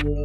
Once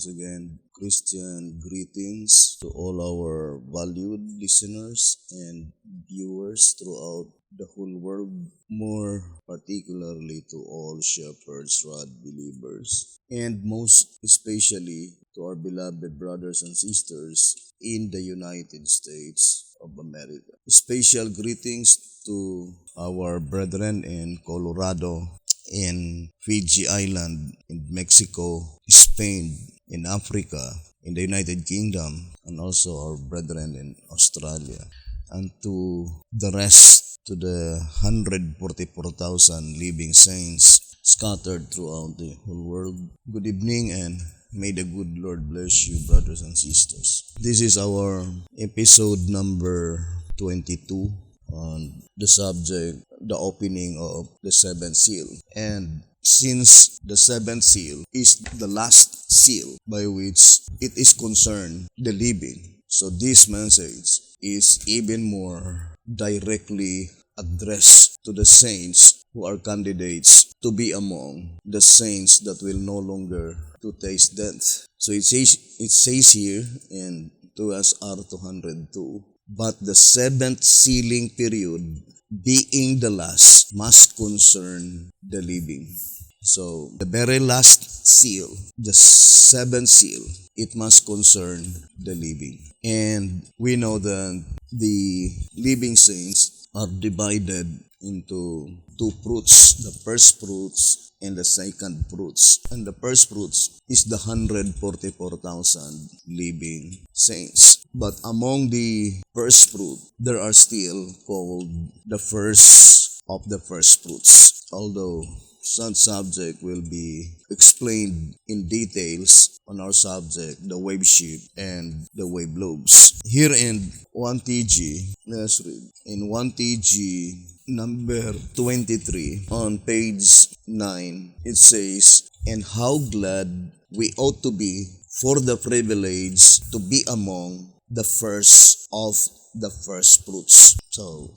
again, Christian greetings to all our valued listeners and viewers throughout the whole world, more particularly to all Shepherd's Rod believers, and most especially to our beloved brothers and sisters in the United States of America. Special greetings to our brethren in Colorado, in Fiji Island, in Mexico, Spain, in Africa, in the United Kingdom, and also our brethren in Australia, and to the rest, to the 144,000 living saints scattered throughout the whole world. Good evening, and may the good Lord bless you, brothers and sisters. This is our episode number 22 on the subject, the opening of the seventh seal. And since the seventh seal is the last seal by which it is concerned, the living, so this message is even more directly addressed to the saints who are candidates to be among the saints that will no longer to taste death. So it says here in 2SR 202, but the seventh sealing period, being the last, must concern the living. So the very last seal, the seventh seal, it must concern the living. And we know that the living saints are divided into two fruits, the first fruits and the second fruits. And the first fruits is the 144,000 living saints. But among the first fruit, there are still called the first of the first fruits. Although such subject will be explained in details on our subject, the wave sheep and the wave lobes. Here in 1TG, let's read. In 1TG number 23 on page 9, it says, and how glad we ought to be for the privilege to be among the first of the first fruits. So,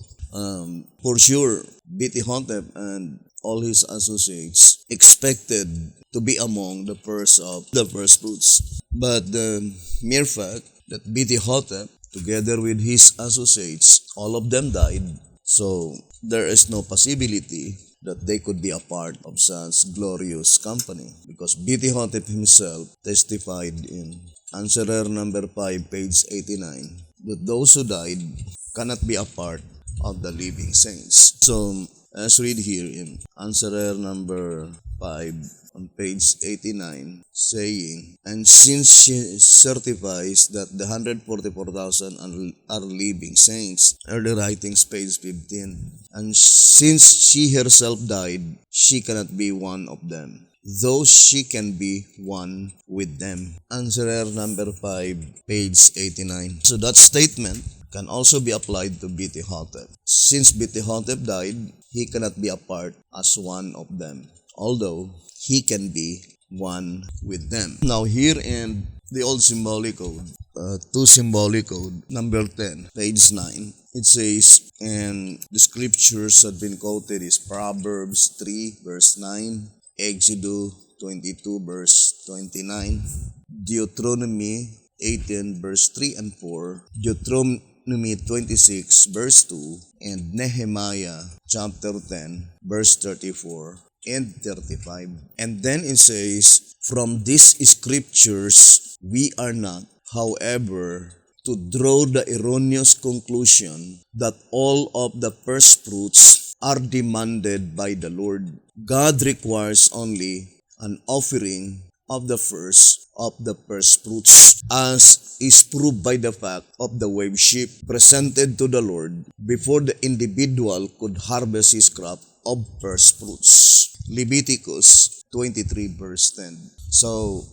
for sure, B.T. Hotep and all his associates expected to be among the first of the first fruits. But the mere fact that B.T. Hotep, together with his associates, all of them died. So there is no possibility that they could be a part of such glorious company, because B.T. Hotep himself testified in Answerer number 5, page 89, that those who died cannot be a part of the living saints. So let's read here in Answerer number 5 on page 89, saying, and since she certifies that the 144,000 are living saints, early writings, page 15, and since she herself died, she cannot be one of them, though she can be one with them. Answerer number 5, page 89. So that statement can also be applied to B.T. Hotep. Since B.T. Hotep died, he cannot be a part as one of them, although he can be one with them. Now here in the old symbolic code, 2 symbolic code, number 10, page 9, it says, and the scriptures that have been quoted is Proverbs 3, verse 9, Exodus 22, verse 29, Deuteronomy 18, verse 3 and 4, Deuteronomy 26, verse 2, and Nehemiah chapter 10, verse 34 and 35. And then it says, from these scriptures we are not, however, to draw the erroneous conclusion that all of the first fruits are demanded by the Lord. God requires only an offering of the first fruits, as is proved by the fact of the wave sheep presented to the Lord before the individual could harvest his crop of first fruits. Leviticus 23, verse 10. So,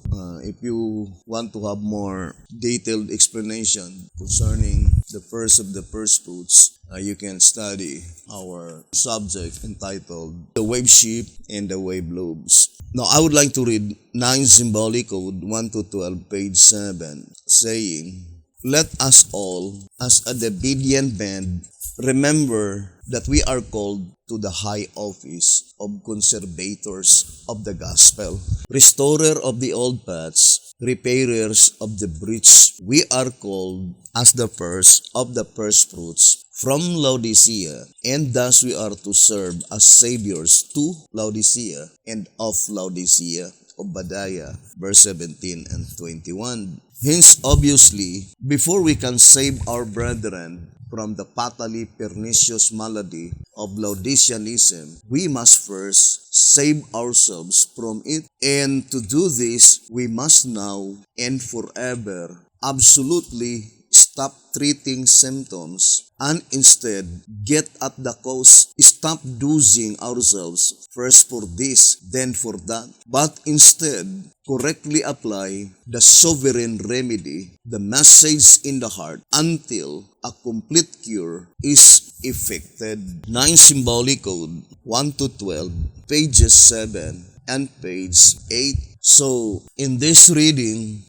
if you want to have more detailed explanation concerning the first of the first fruits, you can study our subject entitled The Wave Sheep and the Wave Lobes. Now, I would like to read 9 Symbolic Code 1 to 12, page 7, saying, let us all, as a obedient band, remember that we are called to the high office of conservators of the gospel, restorer of the old paths, repairers of the breach. We are called as the first of the first fruits from Laodicea, and thus we are to serve as saviors to Laodicea and of Laodicea. Obadiah, verse 17 and 21. Hence, obviously, before we can save our brethren from the fatally pernicious malady of Laodiceanism, we must first save ourselves from it. And to do this, we must now and forever absolutely stop treating symptoms and instead get at the cause. Stop dosing ourselves first for this, then for that, but instead correctly apply the sovereign remedy, the message in the heart, until a complete cure is effected. 9 Symbolic Code 1 to 12, pages 7 and page 8. So, in this reading,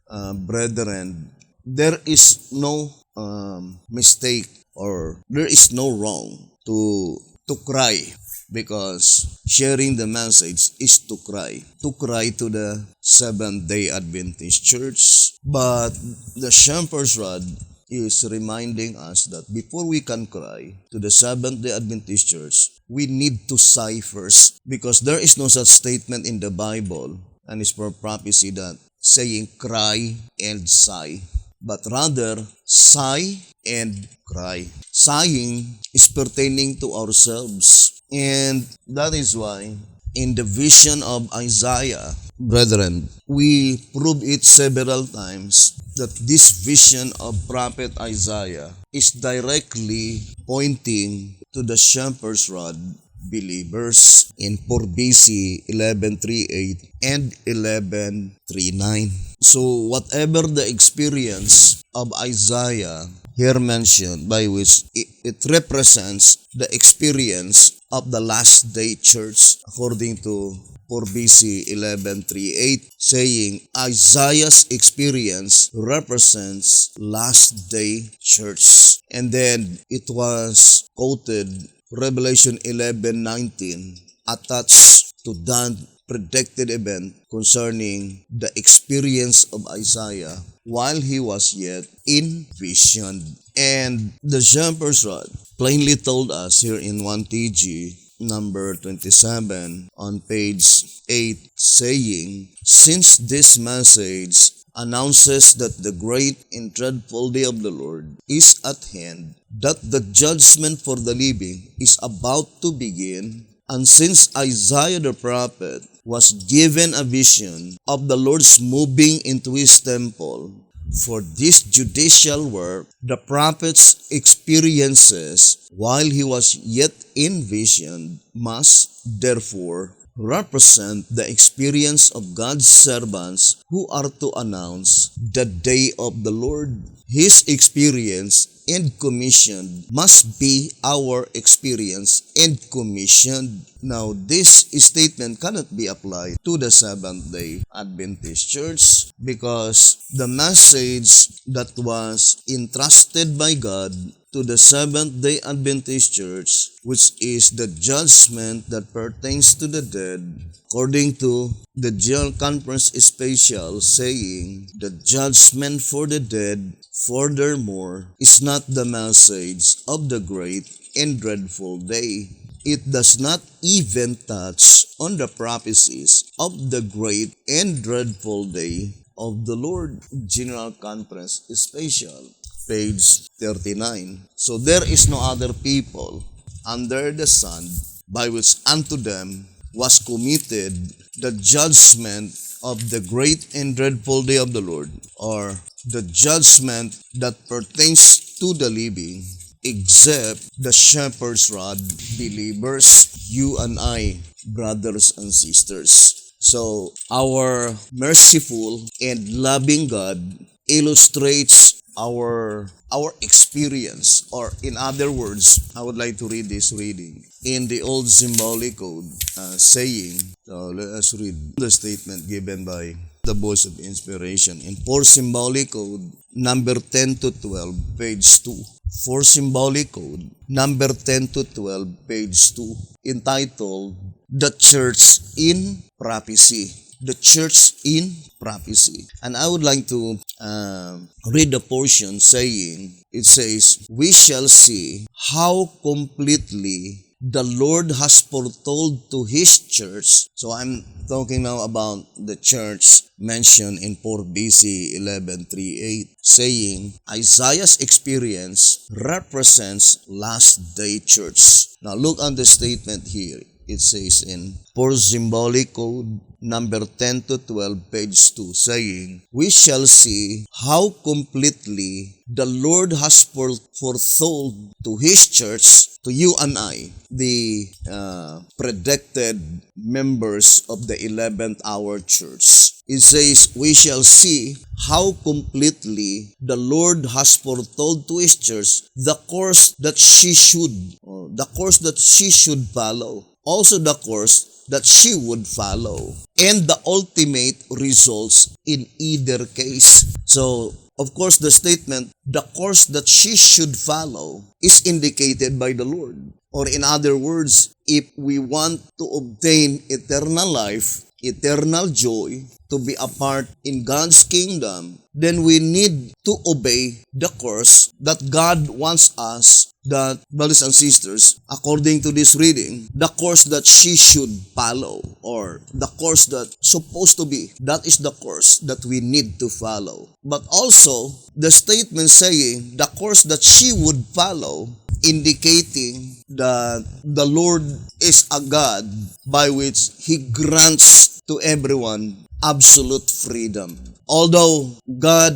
brethren, there is no mistake or there is no wrong to cry, because sharing the message is to cry to the Seventh-day Adventist Church. But the Shepherd's Rod is reminding us that before we can cry to the Seventh-day Adventist Church, we need to sigh first, because there is no such statement in the Bible and it's for prophecy that saying cry and sigh, but rather sigh and cry. Sighing is pertaining to ourselves, and that is why in the vision of Isaiah, brethren, we prove it several times that this vision of prophet Isaiah is directly pointing to the Shepherd's Rod believers in 4 BC 11:3:8 and 11:3:9. So whatever the experience of Isaiah here mentioned, by which it represents the experience of the last day church, according to 4 BC 11:3:8, saying Isaiah's experience represents last day church. And then it was quoted Revelation 11:19 attached to that predicted event concerning the experience of Isaiah while he was yet in vision. And the Shepherd's Rod plainly told us here in 1 TG number 27 on page 8, saying, since this message announces that the great and dreadful day of the Lord is at hand, that the judgment for the living is about to begin, and since Isaiah the prophet was given a vision of the Lord's moving into his temple for this judicial work, the prophet's experiences while he was yet in vision must therefore represent the experience of God's servants who are to announce the day of the Lord. His experience and commission must be our experience and commission. Now, this statement cannot be applied to the Seventh-day Adventist Church, because the message that was entrusted by God to the Seventh-day Adventist Church, which is the judgment that pertains to the dead, according to the General Conference Special, saying the judgment for the dead, furthermore, is not the message of the great and dreadful day. It does not even touch on the prophecies of the great and dreadful day of the Lord. General Conference Special, page 39. So there is no other people under the sun by which unto them was committed the judgment of the great and dreadful day of the Lord, or the judgment that pertains to the living, except the Shepherd's Rod believers, you and I, brothers and sisters. So our merciful and loving God illustrates our experience, or in other words, I would like to read this reading in the old symbolic code, saying, so let us read the statement given by the voice of inspiration in 4 symbolic code number 10 to 12, page 2. 4 symbolic code number 10 to 12, page 2, entitled The Church in Prophecy. The Church in Prophecy. And I would like to read the portion saying, it says, "We shall see how completely the Lord has foretold to His church." So I'm talking now about the church mentioned in 4 BC 11:3-8, saying Isaiah's experience represents last day church. Now look at the statement here. It says in 4 symbolic code number 10 to 12, page 2, saying, "We shall see how completely the Lord has foretold to His church," to you and I, the predicted members of the 11th hour church. It says, "We shall see how completely the Lord has foretold to His church the course that she should follow. Also the course that she would follow, and the ultimate results in either case." So, of course, the statement, the course that she should follow, is indicated by the Lord. Or in other words, if we want to obtain eternal life, eternal joy, to be a part in God's kingdom, then we need to obey the course that God wants us, that, brothers and sisters, according to this reading, the course that she should follow, or the course that supposed to be, that is the course that we need to follow. But also, the statement saying the course that she would follow, indicating that the Lord is a God by which He grants to everyone absolute freedom. Although God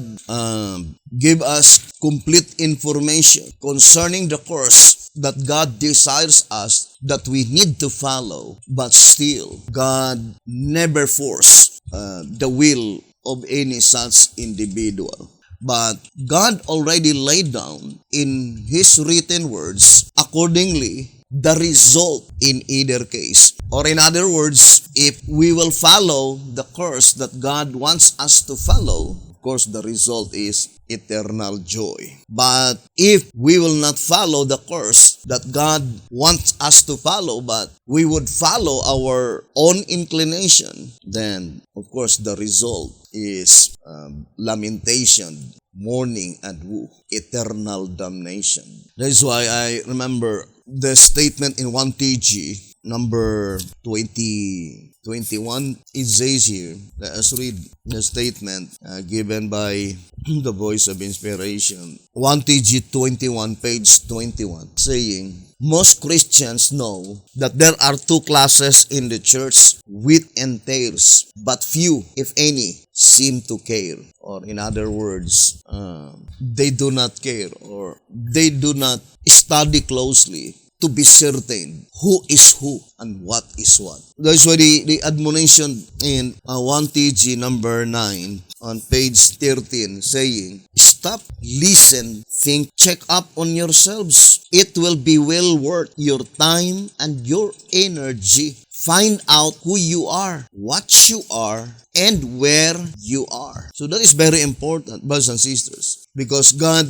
gave us complete information concerning the course that God desires us that we need to follow, but still, God never forced the will of any such individual. But God already laid down in His written words, accordingly, the result in either case. Or in other words, if we will follow the course that God wants us to follow, of course the result is eternal joy. But if we will not follow the course that God wants us to follow, but we would follow our own inclination, then of course the result is lamentation, mourning, and woe, eternal damnation. That is why I remember the statement in 1 TG number 21. It says here, let us read the statement given by the voice of inspiration. 1 TG 21, page 21, saying, "Most Christians know that there are two classes in the church, wheat and tares, but few, if any, seem to care." Or in other words, they do not care, or they do not study closely to be certain who is who and what is what. That's why the admonition in 1 TG number 9 on page 13 saying, "Stop, listen, think, check up on yourselves. It will be well worth your time and your energy. Find out who you are, what you are, and where you are." So that is very important, brothers and sisters, because God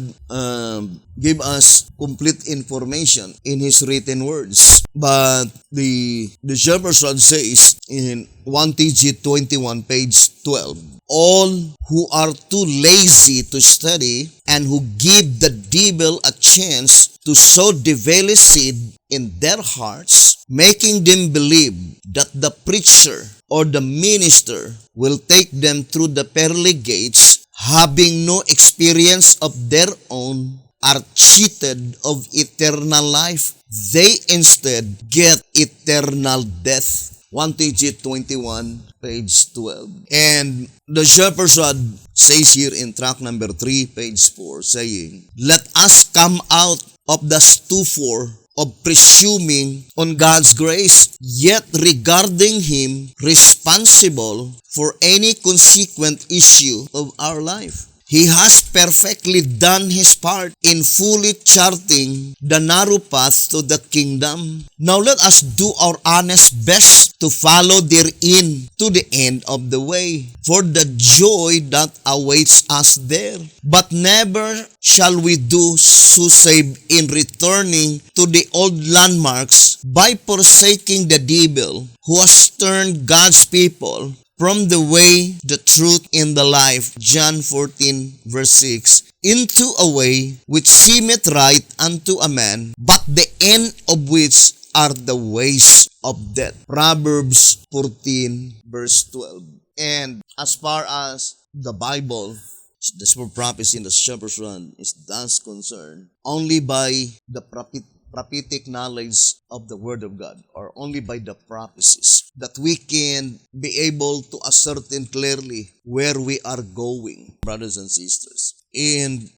gave us complete information in His written words. But the shepherd's rod says in 1 TG 21, page 12, "All who are too lazy to study and who give the devil a chance to sow devilish seed in their hearts, making them believe that the preacher or the minister will take them through the pearly gates, having no experience of their own, are cheated of eternal life. They instead get eternal death." 1 TG 21, page 12. And the shepherd's rod says here in track number 3, page 4, saying, "Let us come out of the stupor of presuming on God's grace, yet regarding Him responsible for any consequent issue of our life. He has perfectly done his part in fully charting the narrow path to the kingdom. Now let us do our honest best to follow therein to the end of the way, for the joy that awaits us there. But never shall we do so save in returning to the old landmarks by forsaking the devil who has turned God's people from the way, the truth, and the life, John 14 verse 6, into a way which seemeth right unto a man, but the end of which are the ways of death. Proverbs 14 verse 12. And as far as the Bible, the small prophecy in the shepherd's run is thus concerned, only by the prophetic knowledge of the Word of God, or only by the prophecies, that we can be able to ascertain clearly where we are going, brothers and sisters. And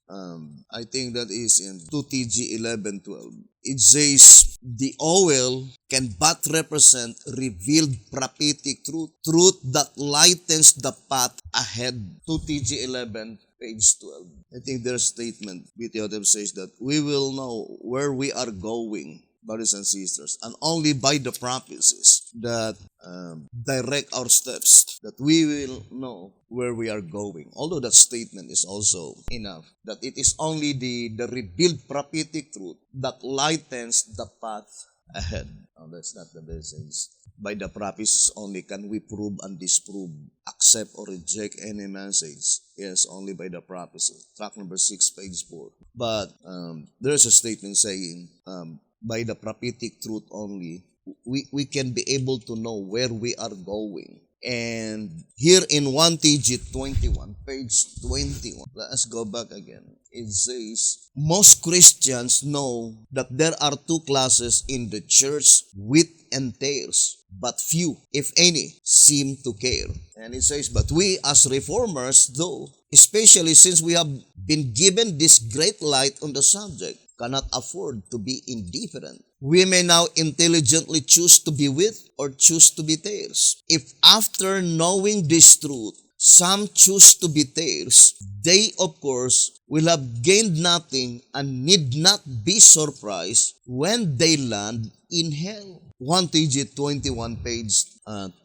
I think that is in 2TG 11:12. It says, the oil can but represent revealed prophetic truth that lightens the path ahead. 2TG 11, page 12. I think their statement, BTOTF says that we will know where we are going, brothers and sisters, and only by the prophecies that direct our steps, that we will know where we are going. Although that statement is also enough, that it is only the revealed prophetic truth that lightens the path ahead. Oh, that's not the message. By the prophecies only can we prove and disprove, accept or reject any message. Yes, only by the prophecy. Track number 6, page 4. But there's a statement saying, by the prophetic truth only, we can be able to know where we are going. And here in 1TG 21, page 21, let us go back again. It says, most Christians know that there are two classes in the church, wheat and tares, but few, if any, seem to care. And it says, but we as reformers, though, especially since we have been given this great light on the subject, cannot afford to be indifferent. We may now intelligently choose to be with or choose to be tares. If after knowing this truth, some choose to be tares, they of course will have gained nothing and need not be surprised when they land in hell. 1TG 21, page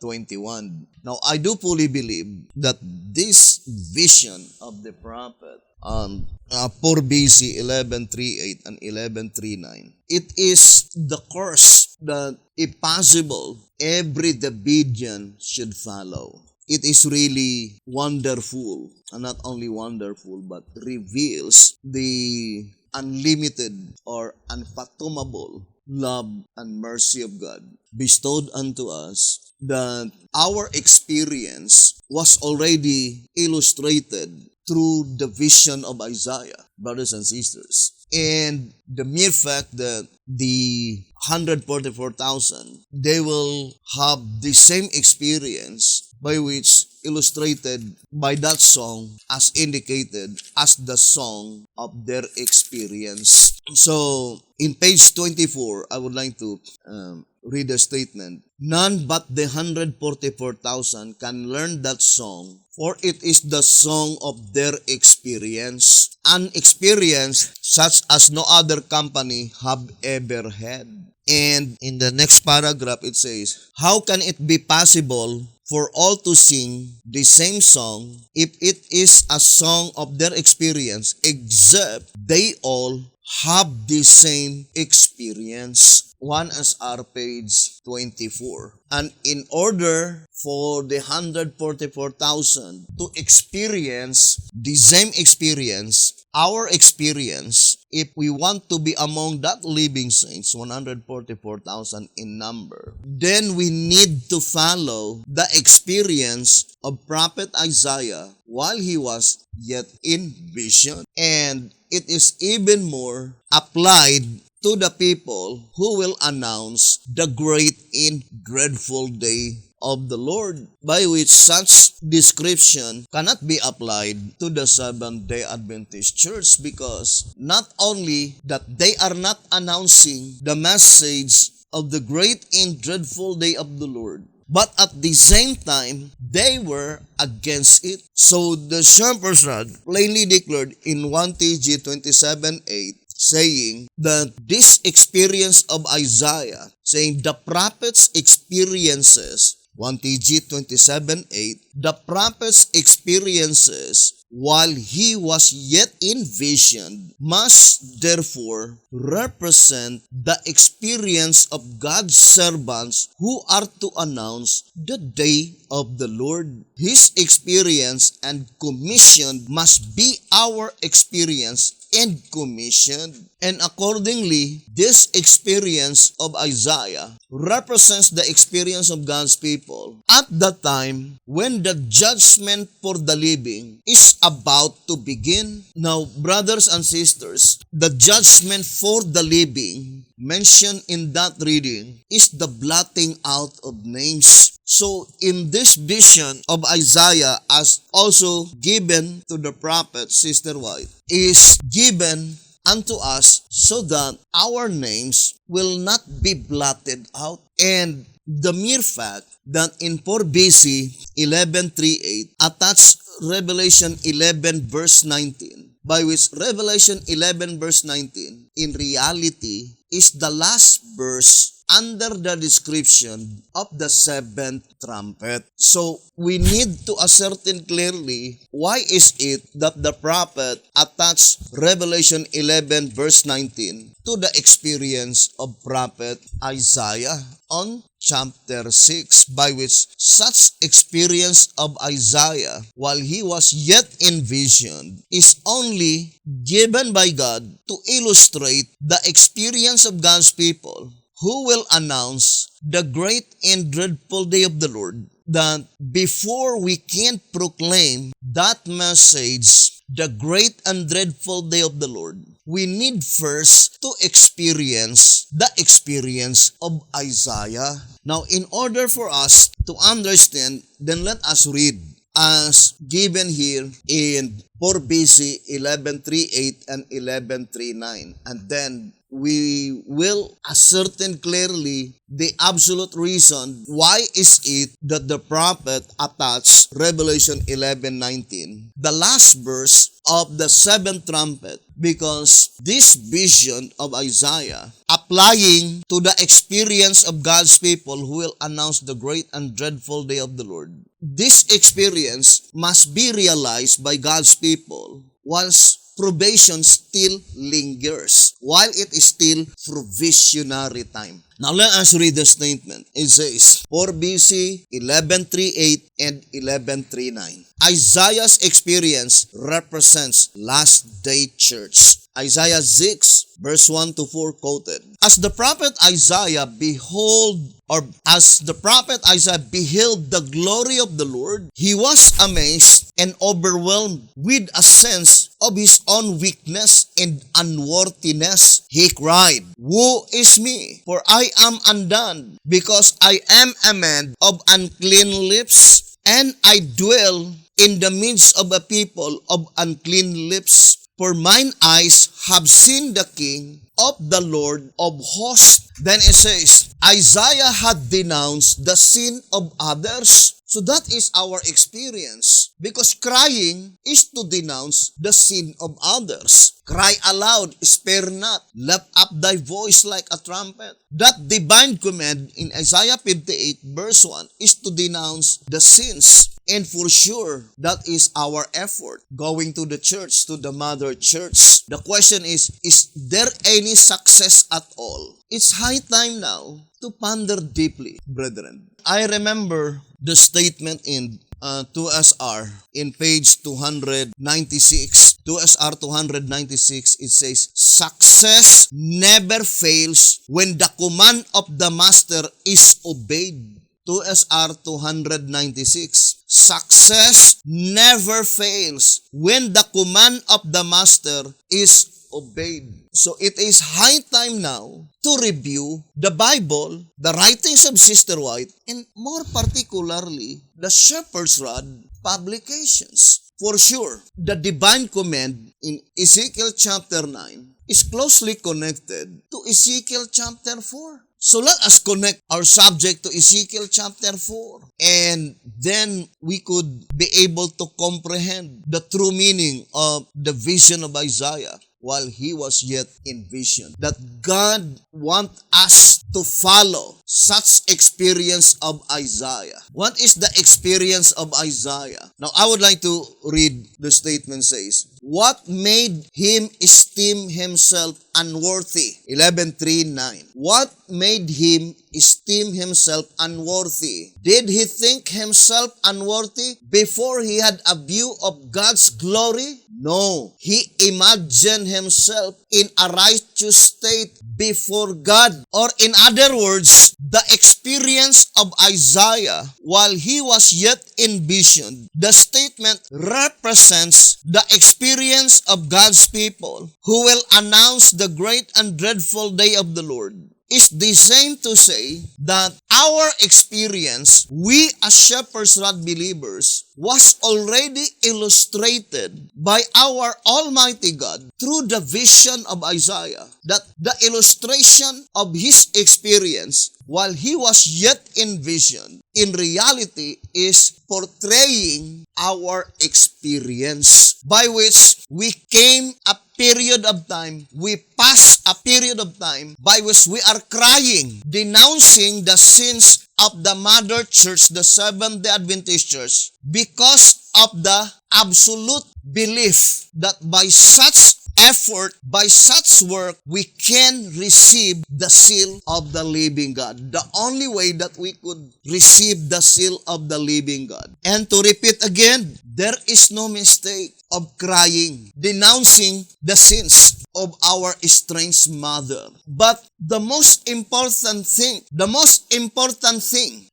21. Now, I do fully believe that this vision of the prophet on 4 BC 11:38 and 11:39, it is the course that, if possible, every Davidian should follow. It is really wonderful, and not only wonderful, but reveals the unlimited or unfathomable love and mercy of God bestowed unto us, that our experience was already illustrated through the vision of Isaiah, brothers and sisters. And the mere fact that the 144,000, they will have the same experience, by which illustrated by that song as indicated as the song of their experience. So, in page 24, I would like to read the statement. None but the 144,000 can learn that song, for it is the song of their experience, an experience such as no other company have ever had. And in the next paragraph, it says, how can it be possible for all to sing the same song if it is a song of their experience, except they all have the same experience? 1SR, page 24. And in order for the 144,000 to experience the same experience, our experience, if we want to be among that living saints, 144,000 in number, then we need to follow the experience of Prophet Isaiah while he was yet in vision. And it is even more applied to the people who will announce the great and dreadful day of the Lord, by which such description cannot be applied to the Seventh-day Adventist Church, because not only that they are not announcing the message of the great and dreadful day of the Lord, but at the same time, they were against it. So the shepherd's rod plainly declared in 1 TG 27:8, saying that this experience of Isaiah, saying the prophet's experiences, 1 TG 27:8, the prophet's experiences while he was yet in vision must therefore represent the experience of God's servants who are to announce the day of the Lord. His experience and commission must be our experience and commission. And accordingly, this experience of Isaiah represents the experience of God's people at the time when the judgment for the living is about to begin. Now, brothers and sisters, the judgment for the living mentioned in that reading is the blotting out of names. So, in this vision of Isaiah, as also given to the prophet, Sister White, is given unto us so that our names will not be blotted out. And the mere fact that in 4 BC 11:38 attached Revelation 11 verse 19, by which Revelation 11 verse 19 in reality is the last verse under the description of the seventh trumpet. So, we need to ascertain clearly why is it that the prophet attached Revelation 11 verse 19 to the experience of prophet Isaiah on chapter 6, by which such experience of Isaiah while he was yet in vision is only given by God to illustrate the experience of God's people who will announce the great and dreadful day of the Lord, that before we can proclaim that message, the great and dreadful day of the Lord, we need first to experience the experience of Isaiah. Now, in order for us to understand, then let us read as given here in 4 BC 11:38 and 11:39, and then we will ascertain clearly the absolute reason why is it that the prophet attached Revelation 11:19, the last verse of the seventh trumpet, because this vision of Isaiah applying to the experience of God's people who will announce the great and dreadful day of the Lord. This experience must be realized by God's people whilst probation still lingers, while it is still provisionary time. Now let us read the statement. It says, 4 BC 11:38 and 11:39. Isaiah's experience represents last day church. Isaiah 6 verse 1 to 4 quoted. As the prophet Isaiah beheld the glory of the Lord, he was amazed and overwhelmed with a sense of his own weakness and unworthiness. He cried, "Woe is me, for I am undone, because I am a man of unclean lips, and I dwell in the midst of a people of unclean lips. For mine eyes have seen the King of the Lord of hosts." Then it says, Isaiah had denounced the sin of others. So that is our experience. Because crying is to denounce the sin of others. Cry aloud, spare not, lift up thy voice like a trumpet. That divine command in Isaiah 58 verse 1 is to denounce the sins. And for sure, that is our effort going to the church, to the mother church. The question is there any success at all? It's high time now to ponder deeply, brethren. I remember the statement in 2SR in page 296. 2SR 296, it says, "Success never fails when the command of the master is obeyed." 2SR 296. Success never fails when the command of the master is obeyed. So it is high time now to review the Bible, the writings of Sister White, and more particularly, the Shepherd's Rod publications. For sure, the divine command in Ezekiel chapter 9 is closely connected to Ezekiel chapter 4. So let us connect our subject to Ezekiel chapter 4. And then we could be able to comprehend the true meaning of the vision of Isaiah while he was yet in vision. That God wants us to follow such experience of Isaiah. What is the experience of Isaiah? Now, I would like to read the statement says, what made him esteem himself unworthy? 11:3-9. What made him esteem himself unworthy? Did he think himself unworthy before he had a view of God's glory? No. He imagined himself in a righteous state before God. Or in other words, the experience of Isaiah while he was yet in vision, the statement represents the experience of God's people who will announce the great and dreadful day of the Lord. Is the same to say that our experience, we as Shepherd's Rod believers, was already illustrated by our Almighty God through the vision of Isaiah. That the illustration of his experience while he was yet in vision, in reality is portraying our experience by which we came a period of time, we pass a period of time by which we are crying, denouncing the sins of the mother church, the Seventh-day Adventist church, because of the absolute belief that by such effort, by such work, we can receive the seal of the living God. The only way that we could receive the seal of the living God. And to repeat again, there is no mistake of crying, denouncing the sins of our estranged mother. But the most important thing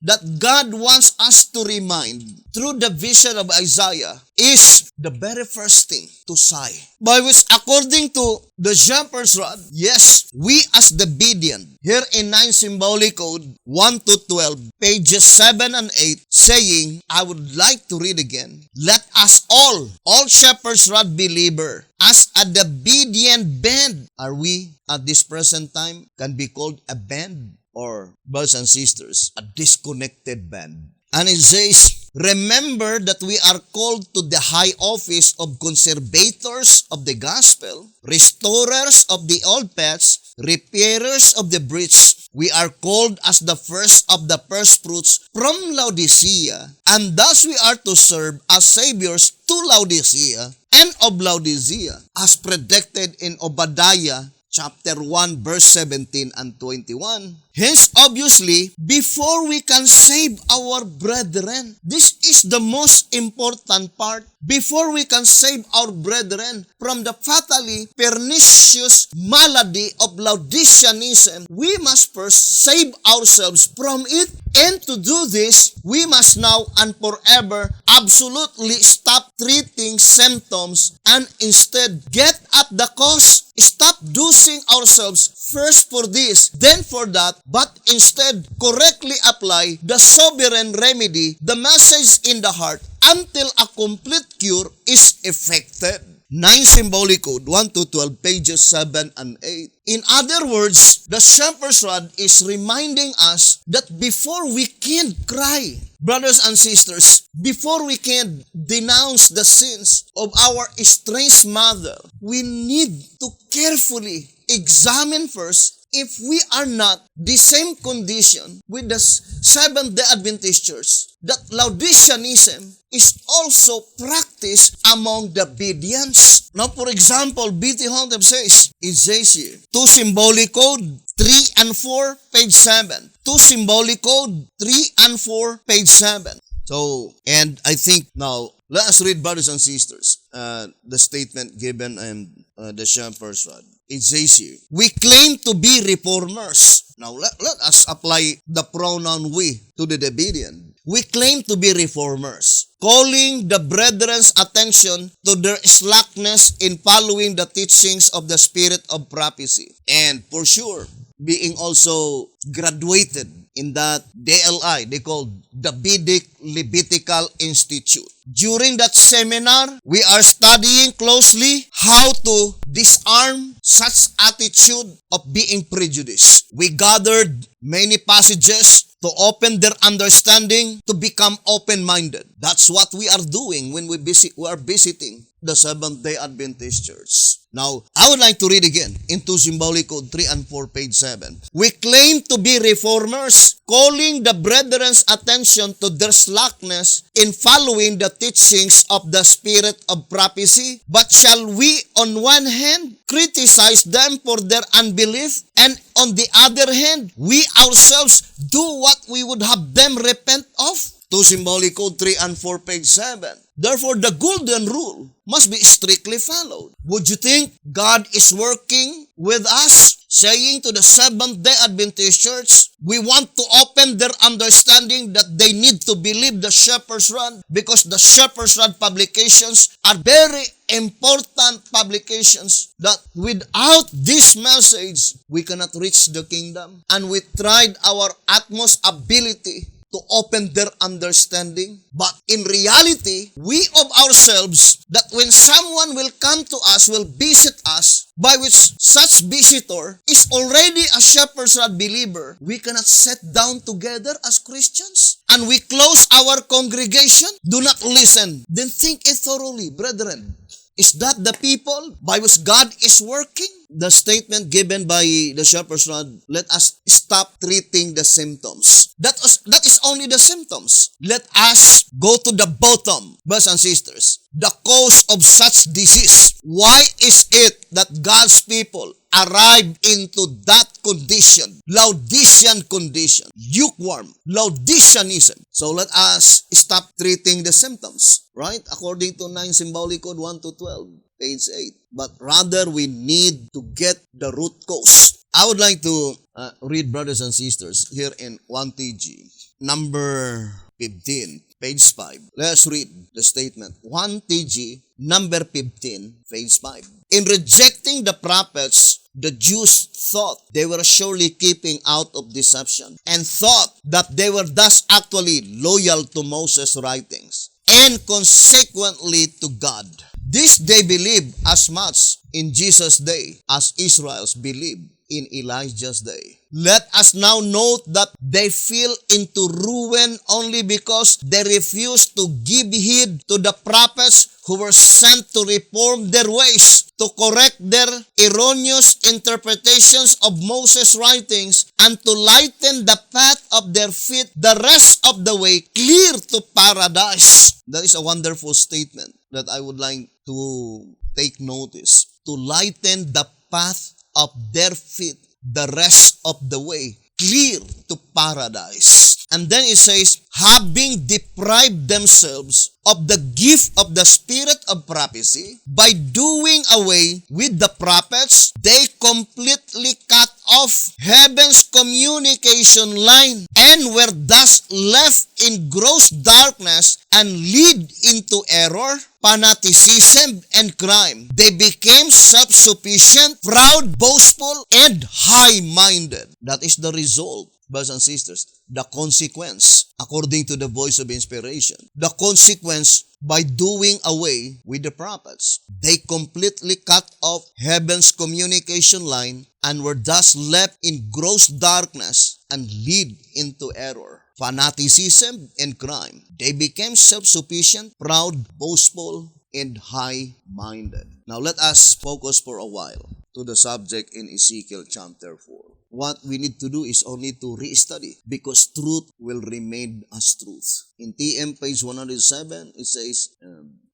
that God wants us to remind through the vision of Isaiah is the very first thing, to sigh. By which, according to the Shepherd's Rod, yes, we as the Bedian, here in 9 Symbolic Code 1-12, pages 7 and 8, saying, I would like to read again, let us all Shepherd's Rod believer, as a the Bedian band, are we at this present time can be called a band, or brothers and sisters, a disconnected band. And it says, remember that we are called to the high office of conservators of the gospel, restorers of the old paths, repairers of the breach. We are called as the first of the first fruits from Laodicea, and thus we are to serve as saviors to Laodicea and of Laodicea, as predicted in Obadiah chapter 1, verse 17 and 21. Hence, obviously, before we can save our brethren, this is the most important part. Before we can save our brethren from the fatally pernicious malady of Laodiceanism, we must first save ourselves from it. And to do this, we must now and forever absolutely stop treating symptoms and instead get at the cause. Stop dosing ourselves first for this, then for that, but instead correctly apply the sovereign remedy, the message in the heart, until a complete cure is effected. 9 Symbolic Code 1-12, pages 7 and 8. In other words, the Shepherd's Rod is reminding us that before we can cry, brothers and sisters, before we can denounce the sins of our estranged mother, we need to carefully examine first if we are not the same condition with the Seventh-day Adventist Church, that Laodiceanism is also practiced among the Bedians. Now, for example, B.T. Hotep says, it says here, 2 Symbolic Code 3 and 4, page 7. 2 Symbolic Code 3 and 4, page 7. So, and I think now, let us read, brothers and sisters, the statement given in the Shepherd's Rod. It says here, we claim to be reformers. Now, let us apply the pronoun we to the Bedian. We claim to be reformers, calling the brethren's attention to their slackness in following the teachings of the spirit of prophecy. And for sure, being also graduated in that DLI, they called Davidic Levitical Institute. During that seminar, we are studying closely how to disarm such attitude of being prejudiced. We gathered many passages to open their understanding to become open-minded. That's what we are doing when we are visiting the Seventh-day Adventist Church. Now, I would like to read again into Symbolic Code 3 and 4, page 7. We claim to be reformers, calling the brethren's attention to their slackness in following the teachings of the spirit of prophecy. But shall we, on one hand, criticize them for their unbelief, and on the other hand, we ourselves do what we would have them repent of? To Symbolic Code 3 and 4, page 7. Therefore, the golden rule must be strictly followed. Would you think God is working with us, saying to the Seventh-day Adventist Church, we want to open their understanding that they need to believe the Shepherd's Rod, because the Shepherd's Rod publications are very important publications that without this message, we cannot reach the kingdom. And we tried our utmost ability to open their understanding. But in reality, we of ourselves, that when someone will come to us, will visit us, by which such visitor is already a Shepherd's Rod believer, we cannot sit down together as Christians and we close our congregation. Do not listen. Then think it thoroughly, brethren. Is that the people by which God is working? The statement given by the Shepherd's Rod, let us stop treating the symptoms. That is only the symptoms. Let us go to the bottom, brothers and sisters. The cause of such disease. Why is it that God's people arrive into that condition, Laodicean condition, lukewarm, Laodiceanism? So let us stop treating the symptoms, right? According to 9 Symbolic Code 1 to 12, page 8. But rather, we need to get the root cause. I would like to read, brothers and sisters, here in 1TG, number 15, page 5. Let's read the statement. 1TG, number 15, page 5. In rejecting the prophets, the Jews thought they were surely keeping out of deception and thought that they were thus actually loyal to Moses' writings and consequently to God. This they believe as much in Jesus' day as Israel's believed in Elijah's day. Let us now note that they fell into ruin only because they refused to give heed to the prophets who were sent to reform their ways, to correct their erroneous interpretations of Moses' writings, and to lighten the path of their feet, the rest of the way clear to paradise. That is a wonderful statement that I would like to take notice. To lighten the path of their feet, the rest of the way clear to paradise. And then it says, having deprived themselves of the gift of the spirit of prophecy, by doing away with the prophets, they completely cut off heaven's communication line and were thus left in gross darkness and lead into error, fanaticism, and crime. They became self-sufficient, proud, boastful, and high-minded. That is the result, brothers and sisters. The consequence, according to the voice of inspiration, the consequence by doing away with the prophets. They completely cut off heaven's communication line and were thus left in gross darkness and lead into error, fanaticism, and crime. They became self-sufficient, proud, boastful, and high-minded. Now let us focus for a while to the subject in Ezekiel chapter 4. What we need to do is only to re-study, because truth will remain as truth. In TM page 107, it says,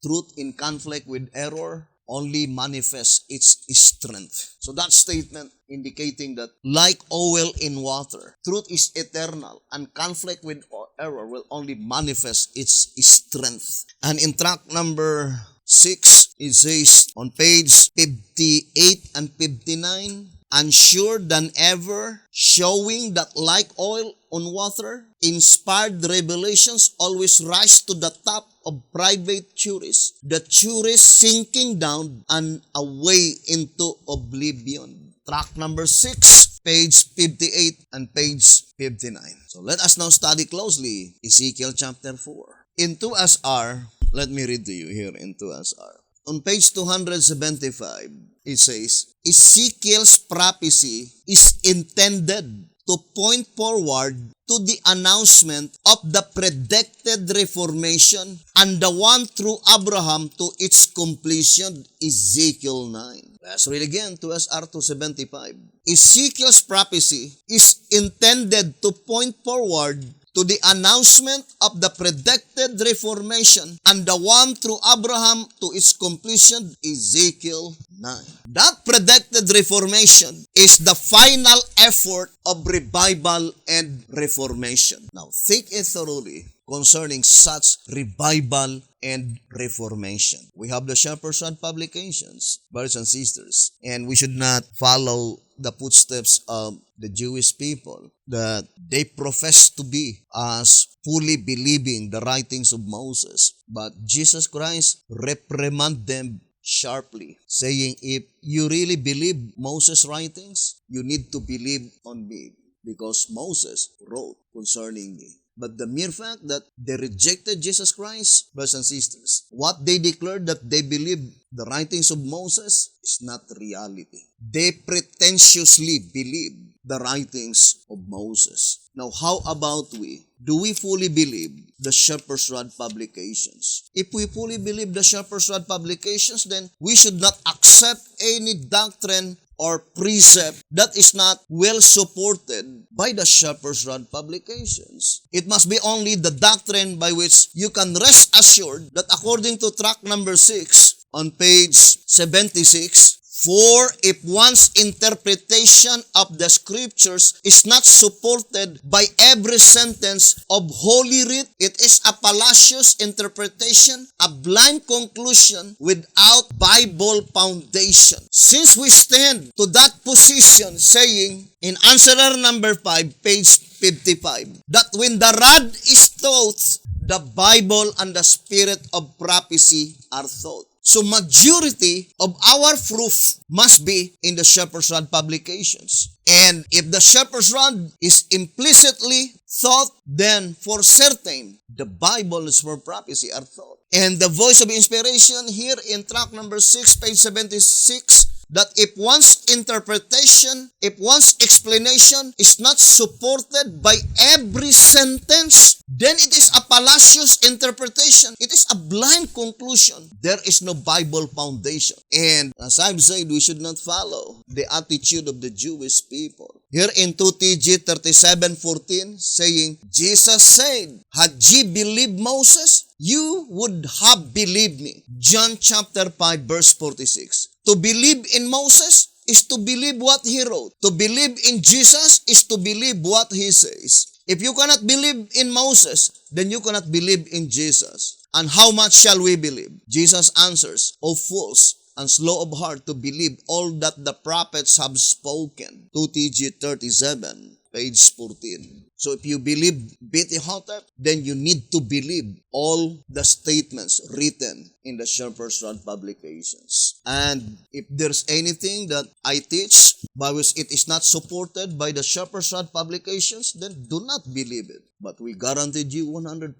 truth in conflict with error only manifests its strength. So that statement indicating that like oil in water, truth is eternal and conflict with error will only manifest its strength. And in track number 6, it says on page 58 and 59, and sure than ever, showing that like oil on water, inspired revelations always rise to the top of private theories, the theories sinking down and away into oblivion. track number 6, page 58 and page 59. So let us now study closely Ezekiel chapter 4. In 2SR, let me read to you here in 2SR. On page 275, it says, Ezekiel's prophecy is intended to point forward to the announcement of the predicted reformation and the one through Abraham to its completion, Ezekiel 9. Let's read again, 2SR 275. Ezekiel's prophecy is intended to point forward to the announcement of the predicted reformation and the one through Abraham to its completion, Ezekiel 9. That predicted reformation is the final effort of revival and reformation. Now, think it thoroughly concerning such revival and reformation. We have the Shepherd's Rod publications, brothers and sisters, and we should not follow the footsteps of the Jewish people that they profess to be as fully believing the writings of Moses. But Jesus Christ reprimanded them sharply, saying, if you really believe Moses' writings, you need to believe on me, because Moses wrote concerning me. But the mere fact that they rejected Jesus Christ, brothers and sisters, what they declared that they believe the writings of Moses is not reality. They pretentiously believe the writings of Moses. Now, how about we? Do we fully believe the Shepherd's Rod publications? If we fully believe the Shepherd's Rod publications, then we should not accept any doctrine or precept that is not well supported by the Shepherd's Rod publications. It must be only the doctrine by which you can rest assured that according to track number 6 on page 76, for if one's interpretation of the scriptures is not supported by every sentence of Holy Writ, it is a fallacious interpretation, a blind conclusion without Bible foundation. Since we stand to that position, saying in answerer number 5, page 55, that when the rod is taught, the Bible and the spirit of prophecy are taught. So majority of our proof must be in the Shepherd's Rod publications. And if the Shepherd's Rod is implicitly taught, then for certain, the Bible is for prophecy are taught. And the voice of inspiration here in track number 6, page 76, that if one's interpretation, if one's explanation is not supported by every sentence, then it is a fallacious interpretation. It is a blind conclusion. There is no Bible foundation. And as I've said, we should not follow the attitude of the Jewish people. Here in 2TG 37:14, saying, Jesus said, had ye believed Moses, you would have believed me. John chapter 5, verse 46. To believe in Moses is to believe what he wrote. To believe in Jesus is to believe what he says. If you cannot believe in Moses, then you cannot believe in Jesus. And how much shall we believe? Jesus answers, O fools, and slow of heart to believe all that the prophets have spoken. 2TG 37, page 14. So if you believe B.T. Hotep, then you need to believe all the statements written in the Shepherd's Rod publications. And if there's anything that I teach by which it is not supported by the Shepherd's Rod publications, then do not believe it. But we guaranteed you 100%.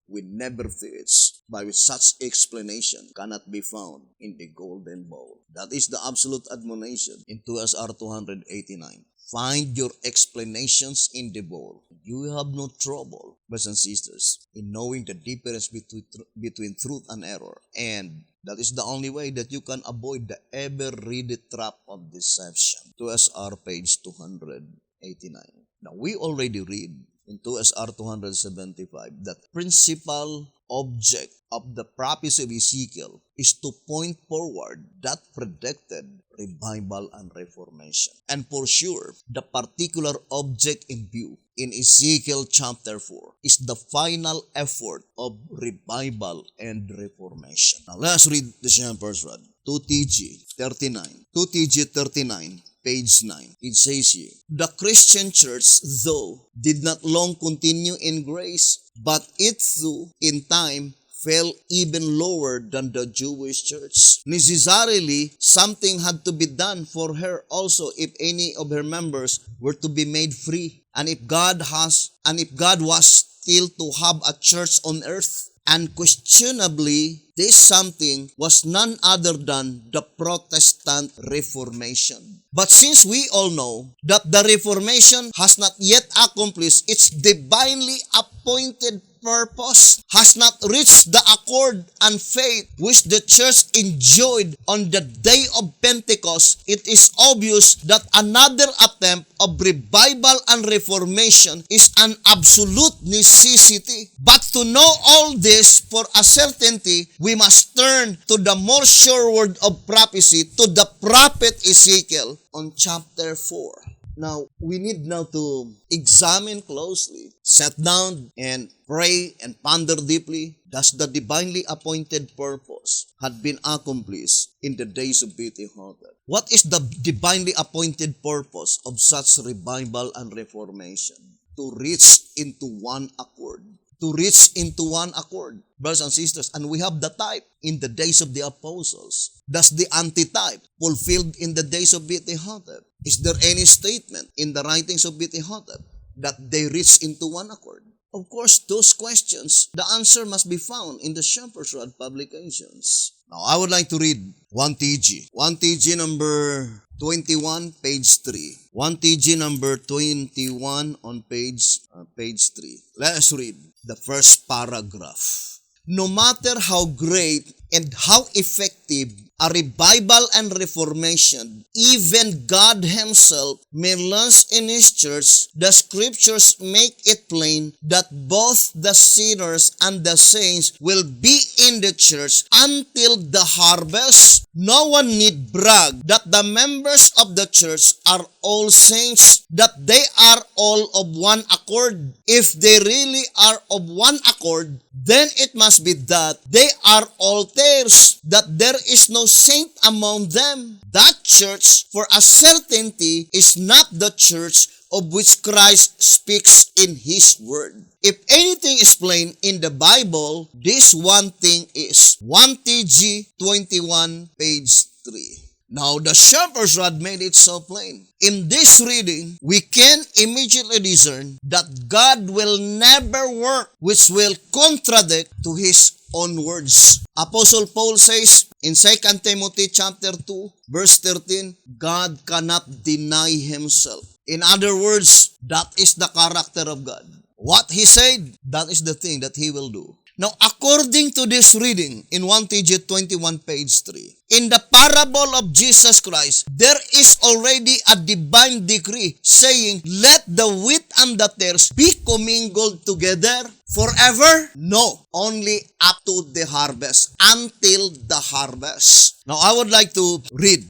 We never teach by which such explanation cannot be found in the golden bowl. That is the absolute admonition in 2SR 289. Find your explanations in the bowl. You have no trouble, brothers and sisters, in knowing the difference between truth and error. And that is the only way that you can avoid the ever-ready trap of deception. 2SR page 289. Now, we already read in 2SR 275 that principal object of the prophecy of Ezekiel is to point forward that predicted revival and reformation. And for sure, the particular object in view in Ezekiel chapter 4 is the final effort of revival and reformation. Now let's read the Shepherd's Rod. 2TG 39. 2TG 39. Page 9. It says here, the Christian church, though, did not long continue in grace, but it too, in time, fell even lower than the Jewish church. Necessarily, something had to be done for her also if any of her members were to be made free. And if God was still to have a church on earth, unquestionably, this something was none other than the Protestant Reformation. But since we all know that the Reformation has not yet accomplished its divinely appointed purpose, has not reached the accord and faith which the church enjoyed on the day of Pentecost, it is obvious that another attempt of revival and reformation is an absolute necessity. But to know all this for a certainty, we must turn to the more sure word of prophecy, to the prophet Ezekiel on chapter 4. Now, we need now to examine closely, sit down and pray and ponder deeply. Does the divinely appointed purpose had been accomplished in the days of Pentecost? What is the divinely appointed purpose of such revival and reformation? To reach into one accord. To reach into one accord, brothers and sisters. And we have the type in the days of the apostles. Does the antitype fulfilled in the days of Pentecost? Is there any statement in the writings of Pentecost that they reach into one accord? Of course, those questions, the answer must be found in the Shepherd's Rod publications. Now, I would like to read 1 TG. 1 TG number 21, page 3. 1 TG number 21 on page 3. Let us read the first paragraph. No matter how great and how effective a revival and reformation, even God Himself may launch in His church, the Scriptures make it plain that both the sinners and the saints will be in the church until the harvest. No one need brag that the members of the church are all saints, that they are all of one accord. If they really are of one accord, then it must be that they are all tares, that there is no saint among them. That church, for a certainty, is not the church of which Christ speaks in His Word. If anything is plain in the Bible, this one thing is. 1 TG 21, page 3. Now, the Shepherd's Rod made it so plain. In this reading, we can immediately discern that God will never work which will contradict to His own words. Apostle Paul says in 2 Timothy chapter 2, verse 13, God cannot deny Himself. In other words, that is the character of God. What He said, that is the thing that He will do. Now, according to this reading in 1 TG 21, page 3, in the parable of Jesus Christ, there is already a divine decree saying, let the wheat and the tares be commingled together forever? No, only up to the harvest, until the harvest. Now, I would like to read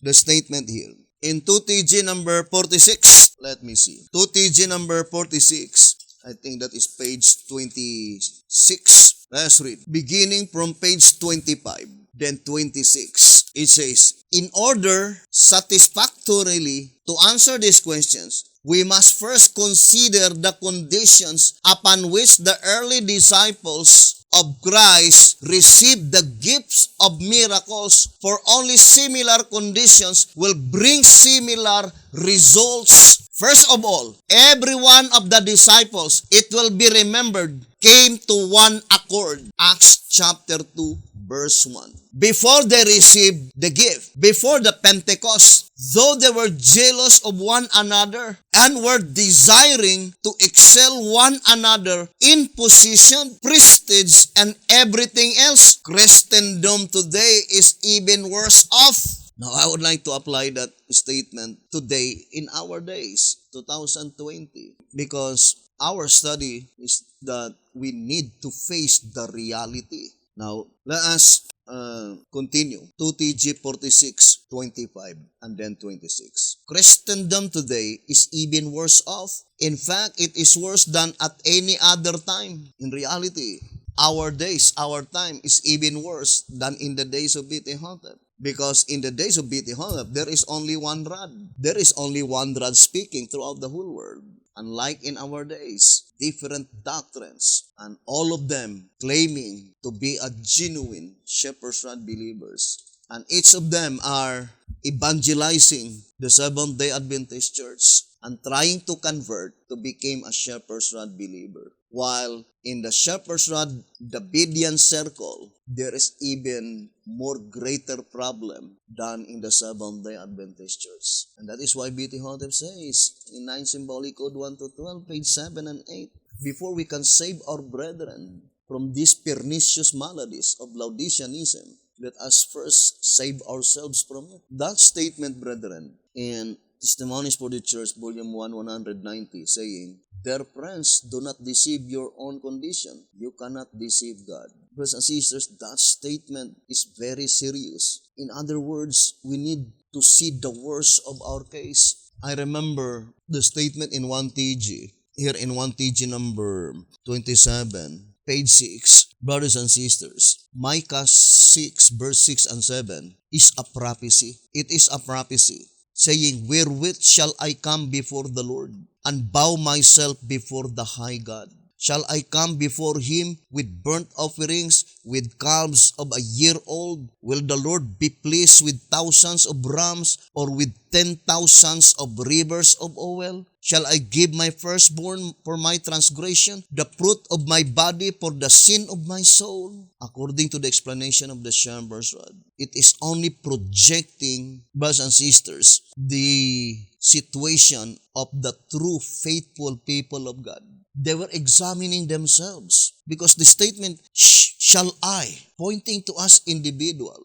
the statement here. In 2 TG number 46, let me see. 2 TG number 46. I think that is page 26. Let's read. Beginning from page 25, then 26. It says, in order satisfactorily to answer these questions, we must first consider the conditions upon which the early disciples of Christ received the gifts of miracles, for only similar conditions will bring similar results. First of all, every one of the disciples, it will be remembered, came to one accord. Acts chapter 2, verse 1. Before they received the gift, before the Pentecost, though they were jealous of one another and were desiring to excel one another in position, prestige, and everything else, Christendom today is even worse off. Now, I would like to apply that statement today in our days, 2020, because our study is that we need to face the reality. Now, let us continue. 2 TG 46, 25, and then 26. Christendom today is even worse off. In fact, it is worse than at any other time. In reality, our days, our time is even worse than in the days of Pentecost. Because in the days of Pentecost, there is only one rod. There is only one rod speaking throughout the whole world. unlike in our days, different doctrines, and all of them claiming to be a genuine Shepherd's Rod believers. And each of them are evangelizing the Seventh-day Adventist Church and trying to convert to become a Shepherd's Rod believer. While in the Shepherd's Rod, the Bedean circle, there is even more greater problem than in the Seventh-day Adventist Church. And that is why B.T. Hotep says in 9 Symbolic Code 1 to 12, page 7 and 8, before we can save our brethren from these pernicious maladies of Laodiceanism, let us first save ourselves from it. That statement, brethren, in Testimonies for the Church, Volume 1, 190, saying, "Dear friends, do not deceive your own condition. You cannot deceive God." Brothers and sisters, that statement is very serious. In other words, we need to see the worst of our case. I remember the statement in 1TG, here in 1TG number 27, page 6, brothers and sisters, Micah 6, verse 6 and 7 is a prophecy. It is a prophecy saying, "Wherewith shall I come before the Lord, and bow myself before the high God? Shall I come before him with burnt offerings, with calves of a year old? Will the Lord be pleased with thousands of rams, or with 10,000s of rivers of oil? Shall I give my firstborn for my transgression, the fruit of my body for the sin of my soul?" According to the explanation of the Shepherd's Rod, it is only projecting, brothers and sisters, the situation of the true faithful people of God. They were examining themselves because the statement, "shall I," pointing to us individual,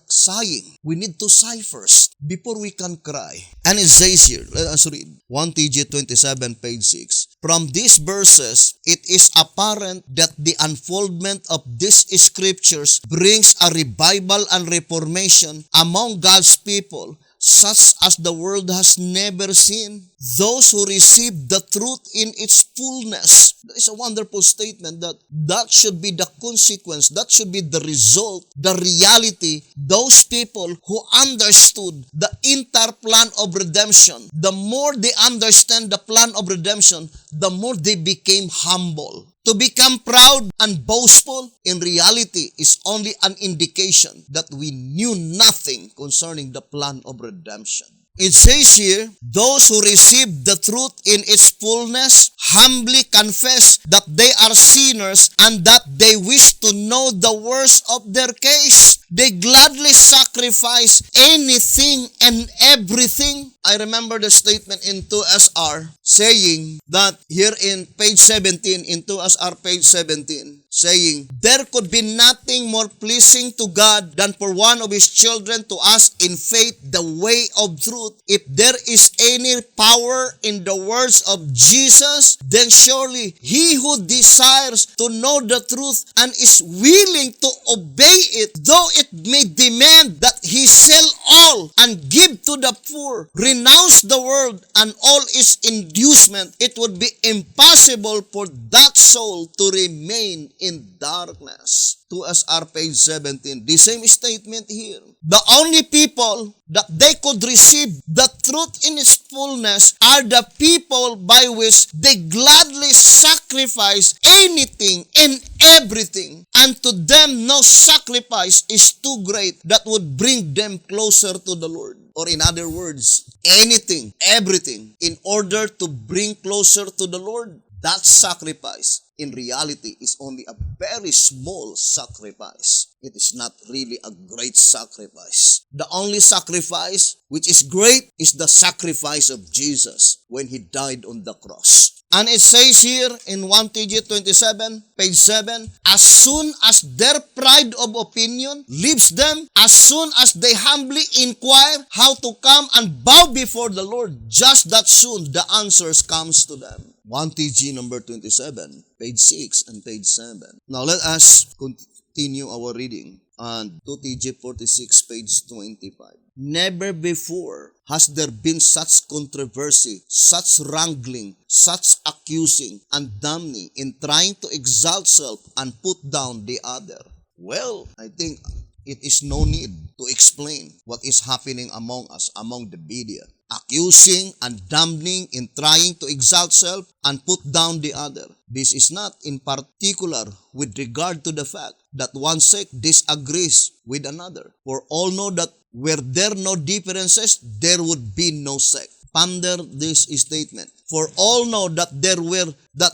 sighing. We need to sigh first before we can cry. And it says here, let us read 1TG 27, page 6. From these verses, it is apparent that the unfoldment of these scriptures brings a revival and reformation among God's people, such as the world has never seen. Those who receive the truth in its fullness. That is a wonderful statement, that should be the consequence, that should be the result, the reality. Those people who understood the entire plan of redemption, the more they understand the plan of redemption, the more they became humble. To become proud and boastful, in reality, is only an indication that we knew nothing concerning the plan of redemption. It says here, those who receive the truth in its fullness humbly confess that they are sinners and that they wish to know the worst of their case. They gladly sacrifice anything and everything. I remember the statement in 2SR saying that here in page 17, in 2SR page 17, saying, "There could be nothing more pleasing to God than for one of His children to ask in faith the way of truth. If there is any power in the words of Jesus, then surely he who desires to know the truth and is willing to obey it, though it may demand that he sell all and give to the poor, renounce the world and all its inducement, it would be impossible for that soul to remain in darkness." 2SR page 17, the same statement here. The only people that they could receive the truth in its fullness are the people by which they gladly sacrifice anything and everything, and to them no sacrifice is too great that would bring them closer to the Lord. Or in other words, anything, everything, in order to bring closer to the Lord. That sacrifice, in reality, is only a very small sacrifice. It is not really a great sacrifice. The only sacrifice which is great is the sacrifice of Jesus when He died on the cross. And it says here in 1TG 27, page 7, as soon as their pride of opinion leaves them, as soon as they humbly inquire how to come and bow before the Lord, just that soon the answers comes to them. 1TG number 27, page 6 and page 7. Now let us continue our reading on 2TG 46, page 25. Never before has there been such controversy, such wrangling, such accusing and damning in trying to exalt self and put down the other. Well, I think it is no need to explain what is happening among us, among the media. Accusing and damning in trying to exalt self and put down the other. This is not in particular with regard to the fact that one sect disagrees with another. For all know that were there no differences, there would be no sect. Ponder this statement. For all know that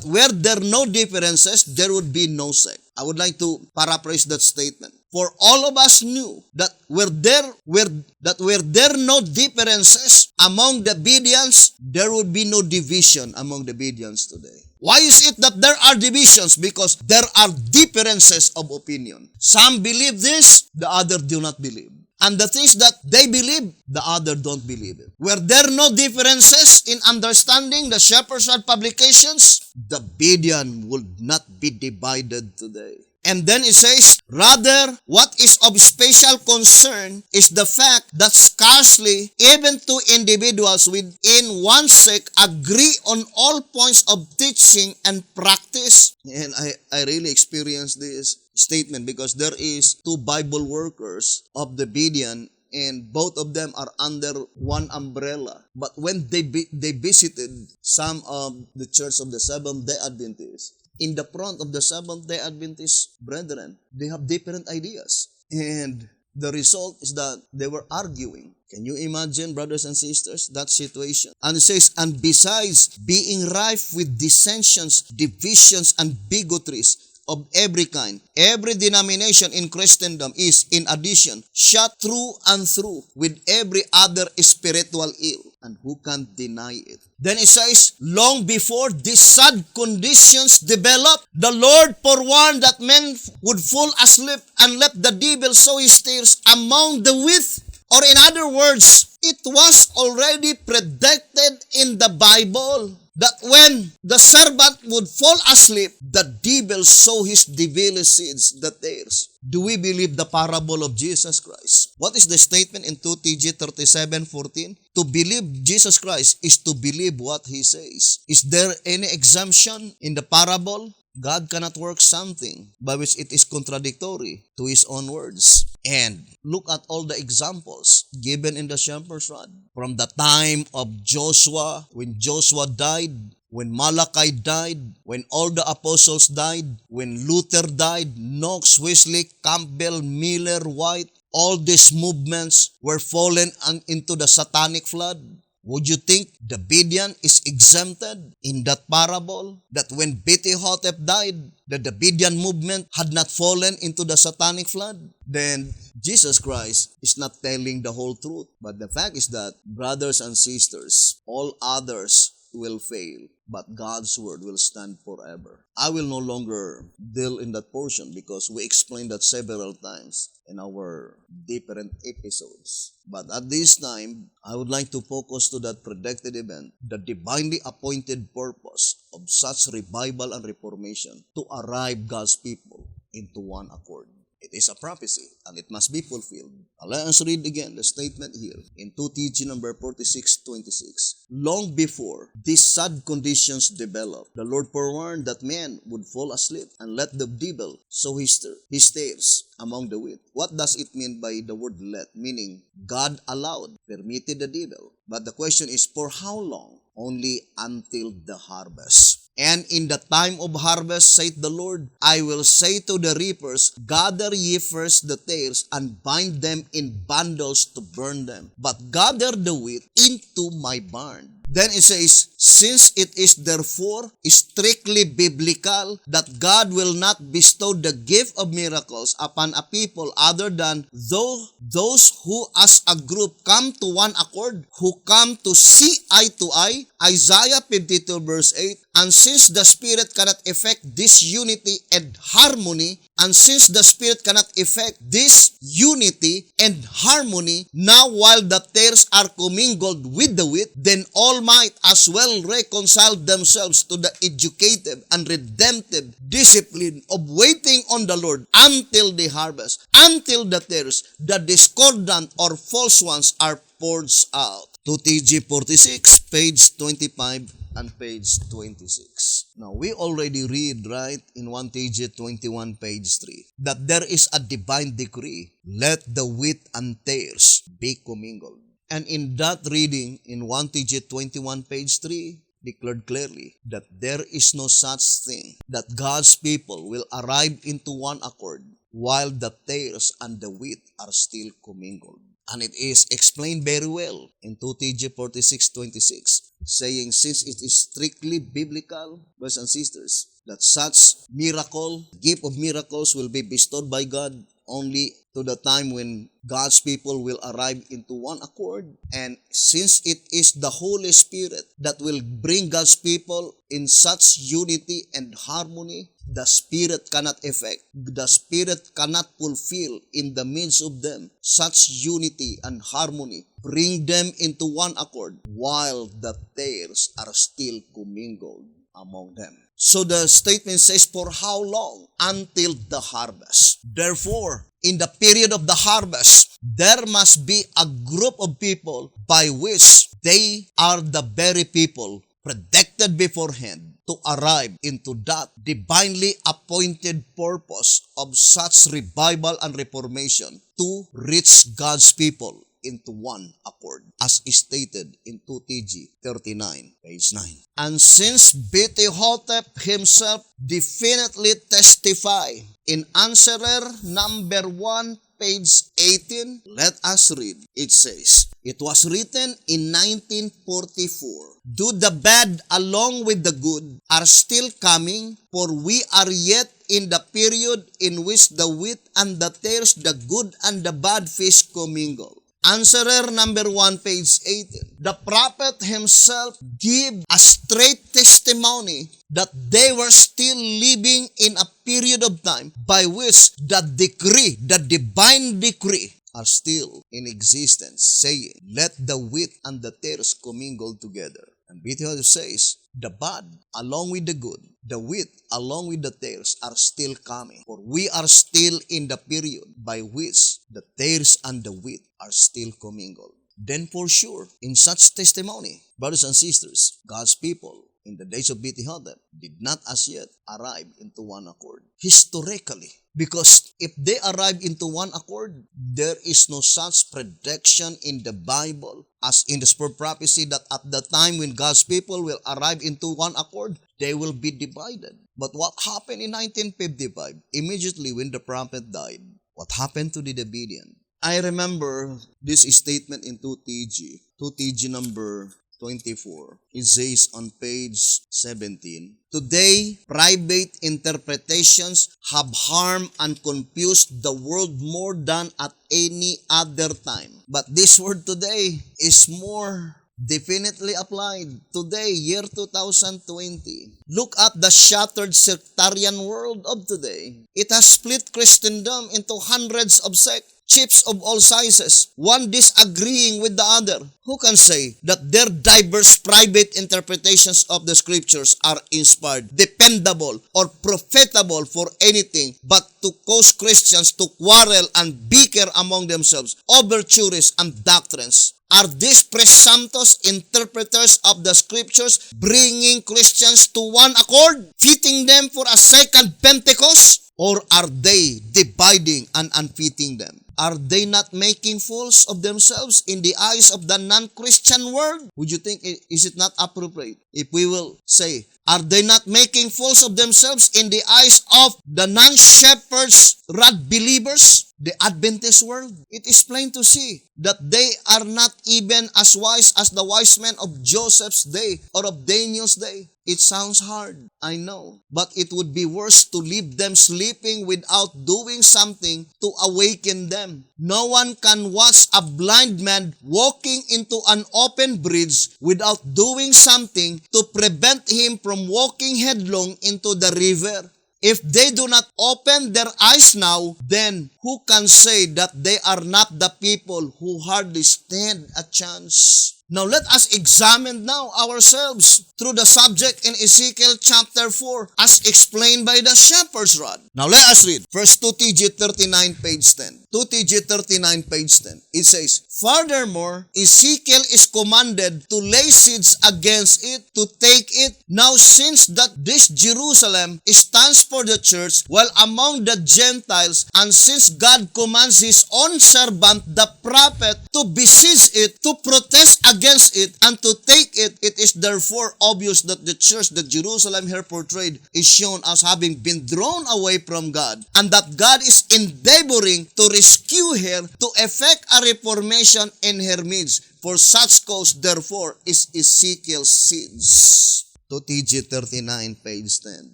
were there no differences, there would be no sect. I would like to paraphrase that statement. For all of us knew that were there no differences among the Bereans, there would be no division among the Bereans today. Why is it that there are divisions? Because there are differences of opinion. Some believe this, the other do not believe. And the things that they believe, the other don't believe it. Were there no differences in understanding the Shepherd's Rod publications, the Berean would not be divided today. And then it says, rather, what is of special concern is the fact that scarcely even two individuals within one sect agree on all points of teaching and practice. And I really experienced this statement because there is two Bible workers of the Berean, and both of them are under one umbrella. But when they visited some of the Church of the Seventh-day Adventists, in the front of the Seventh-day Adventist brethren, they have different ideas. And the result is that they were arguing. Can you imagine, brothers and sisters, that situation? And it says, and besides being rife with dissensions, divisions, and bigotries of every kind, every denomination in Christendom is, in addition, shot through and through with every other spiritual ill. And who can deny it? Then it says, long before these sad conditions developed, the Lord forewarned that men would fall asleep and let the devil sow his tares among the wheat. Or in other words, it was already predicted in the Bible that when the servant would fall asleep, the devil sow his devilish seeds, the tares. Do we believe the parable of Jesus Christ? What is the statement in 2 TG 37:14? To believe Jesus Christ is to believe what He says. Is there any exemption in the parable? God cannot work something by which it is contradictory to His own words. And look at all the examples given in the Shepherd's Rod. From the time of Joshua, when Joshua died, when Malachi died, when all the apostles died, when Luther died, Knox, Wesley, Campbell, Miller, White, all these movements were fallen into the satanic flood. Would you think the Berean is exempted in that parable? That when Beti Hotep died, that the Berean movement had not fallen into the satanic flood? Then Jesus Christ is not telling the whole truth. But the fact is that, brothers and sisters, all others will fail, but God's word will stand forever. I will no longer deal in that portion because we explained that several times in our different episodes. But at this time, I would like to focus to that predicted event, the divinely appointed purpose of such revival and reformation to arrive God's people into one accord. It is a prophecy and it must be fulfilled. Let us read again the statement here in 2 TG number 46:26. Long before these sad conditions developed, the Lord forewarned that men would fall asleep and let the devil sow his tares among the wheat. What does it mean by the word let? Meaning God allowed, permitted the devil. But the question is, for how long? Only until the harvest. And in the time of harvest, saith the Lord, I will say to the reapers, gather ye first the tares, and bind them in bundles to burn them, but gather the wheat into my barn. Then it says, since it is therefore strictly biblical that God will not bestow the gift of miracles upon a people other than those who as a group come to one accord, who come to see eye to eye, Isaiah 52 verse 8, and since the Spirit cannot effect this unity and harmony, and since the Spirit cannot effect this unity and harmony, now while the tares are commingled with the wheat, then all might as well reconcile themselves to the educative and redemptive discipline of waiting on the Lord until the harvest, until the tares, the discordant or false ones, are poured out. 2 TG 46, page 25 on page 26. Now, we already read, right, in 1 TG 21, page 3, that there is a divine decree. Let the wheat and tares be commingled. And in that reading, in 1 TG 21, page 3, declared clearly that there is no such thing that God's people will arrive into one accord while the tares and the wheat are still commingled. And it is explained very well in 2 TG 46:26, saying, since it is strictly biblical, brothers and sisters, that such miracle, gift of miracles will be bestowed by God only to the time when God's people will arrive into one accord. And since it is the Holy Spirit that will bring God's people in such unity and harmony, the Spirit cannot effect, the Spirit cannot fulfill in the midst of them such unity and harmony, bring them into one accord while the tares are still commingled among them. So the statement says, for how long? Until the harvest. Therefore, in the period of the harvest, there must be a group of people by which they are the very people predicted beforehand to arrive into that divinely appointed purpose of such revival and reformation to reach God's people into one accord, as stated in 2 TG 39, page 9. And since Betihotep himself definitely testify in Answerer number 1, page 18, let us read. It says, it was written in 1944, do the bad along with the good are still coming, for we are yet in the period in which the wheat and the tares, the good and the bad fish commingle. Answerer number 1, page 18. The prophet himself gave a straight testimony that they were still living in a period of time by which the decree, the divine decree, are still in existence, saying, let the wheat and the tares commingle together. And Betihotep says, the bad along with the good, the wheat along with the tares are still coming. For we are still in the period by which the tares and the wheat are still commingled. Then for sure, in such testimony, brothers and sisters, God's people in the days of Betihotep did not as yet arrive into one accord. Historically, because if they arrive into one accord, there is no such prediction in the Bible as in the spirit prophecy that at the time when God's people will arrive into one accord, they will be divided. But what happened in 1955, immediately when the prophet died? What happened to the obedient? I remember this statement in 2 TG number 24. It says on page 17, today, private interpretations have harmed and confused the world more than at any other time. But this word today is more definitely applied today, year 2020. Look at the shattered sectarian world of today. It has split Christendom into hundreds of sects, chiefs of all sizes, one disagreeing with the other. Who can say that their diverse private interpretations of the scriptures are inspired, dependable, or profitable for anything but to cause Christians to quarrel and bicker among themselves over theories and doctrines? Are these presumptuous interpreters of the scriptures bringing Christians to one accord, fitting them for a second Pentecost? Or are they dividing and unfitting them? Are they not making fools of themselves in the eyes of the non-Christian world? Would you think, is it not appropriate if we will say, are they not making fools of themselves in the eyes of the non-shepherds, rod believers, the Adventist world? It is plain to see that they are not even as wise as the wise men of Joseph's day or of Daniel's day. It sounds hard, I know, but it would be worse to leave them sleeping without doing something to awaken them. No one can watch a blind man walking into an open bridge without doing something to prevent him from walking headlong into the river. If they do not open their eyes now, then who can say that they are not the people who hardly stand a chance? Now let us examine now ourselves through the subject in Ezekiel chapter 4 as explained by the shepherd's rod. Now let us read. First 2TG 39 page 10. 2TG 39 page 10. It says, furthermore, Ezekiel is commanded to lay siege against it, to take it. Now since that this Jerusalem stands for the church, while among the Gentiles, and since God commands his own servant, the prophet, to besiege it, to protest against it, and to take it, it is therefore obvious that the church that Jerusalem here portrayed is shown as having been drawn away from God, and that God is endeavoring to rescue her, to effect a reformation in her midst. For such cause, therefore, is Ezekiel's siege. To TG 39, page 10.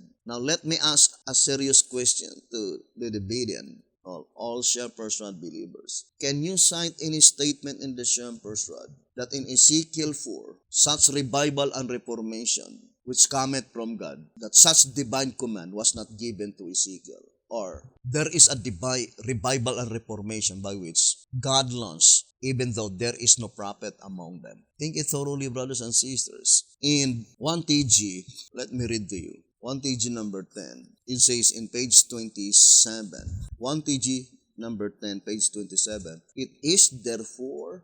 Now let me ask a serious question to the Debatean, all Shepherd's Rod believers. Can you cite any statement in the Shepherd's Rod that in Ezekiel 4, such revival and reformation, which cometh from God, that such divine command was not given to Ezekiel? Or there is a divine revival and reformation by which God launched, even though there is no prophet among them? Think it thoroughly, brothers and sisters. In 1TG, let me read to you. 1TG number 10. It says in page 27. 1TG number 10, page 27. It is therefore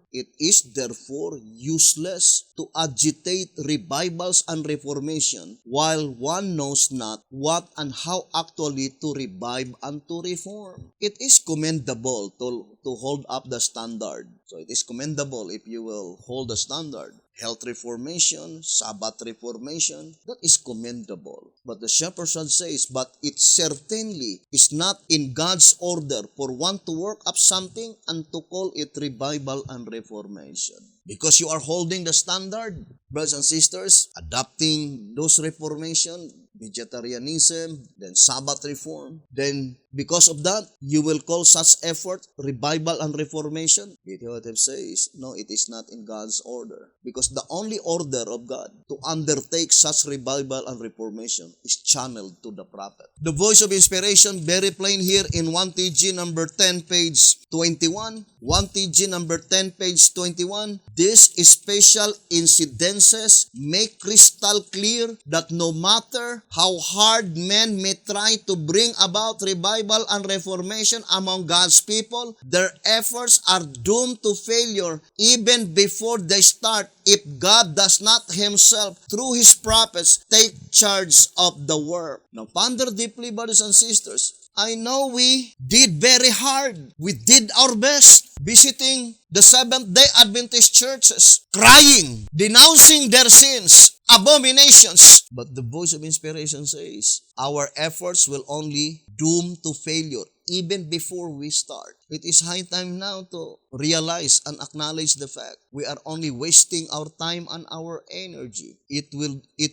useless to agitate revivals and reformation while one knows not what and how actually to revive and to reform. It is commendable to hold up the standard. So it is commendable if you will hold the standard. Health reformation, Sabbath reformation, that is commendable. But the shepherd's rod says, but it certainly is not in God's order for one to work up something and to call it revival and reformation. Because you are holding the standard, brothers and sisters, adopting those reformation, vegetarianism, then Sabbath reform, then because of that, you will call such effort revival and reformation. It says, no, it is not in God's order. Because the only order of God to undertake such revival and reformation is channeled to the prophet. The voice of inspiration, very plain here in 1TG number 10, page 21. 1TG number 10, page 21. These special incidences make crystal clear that no matter how hard men may try to bring about revival and reformation among God's people, their efforts are doomed to failure even before they start if God does not himself, through his prophets, take charge of the work. Now ponder deeply, brothers and sisters. I know we did very hard. We did our best visiting the Seventh-day Adventist churches, crying, denouncing their sins, abominations. But the voice of inspiration says, our efforts will only doom to failure even before we start. It is high time now to realize and acknowledge the fact we are only wasting our time and our energy. It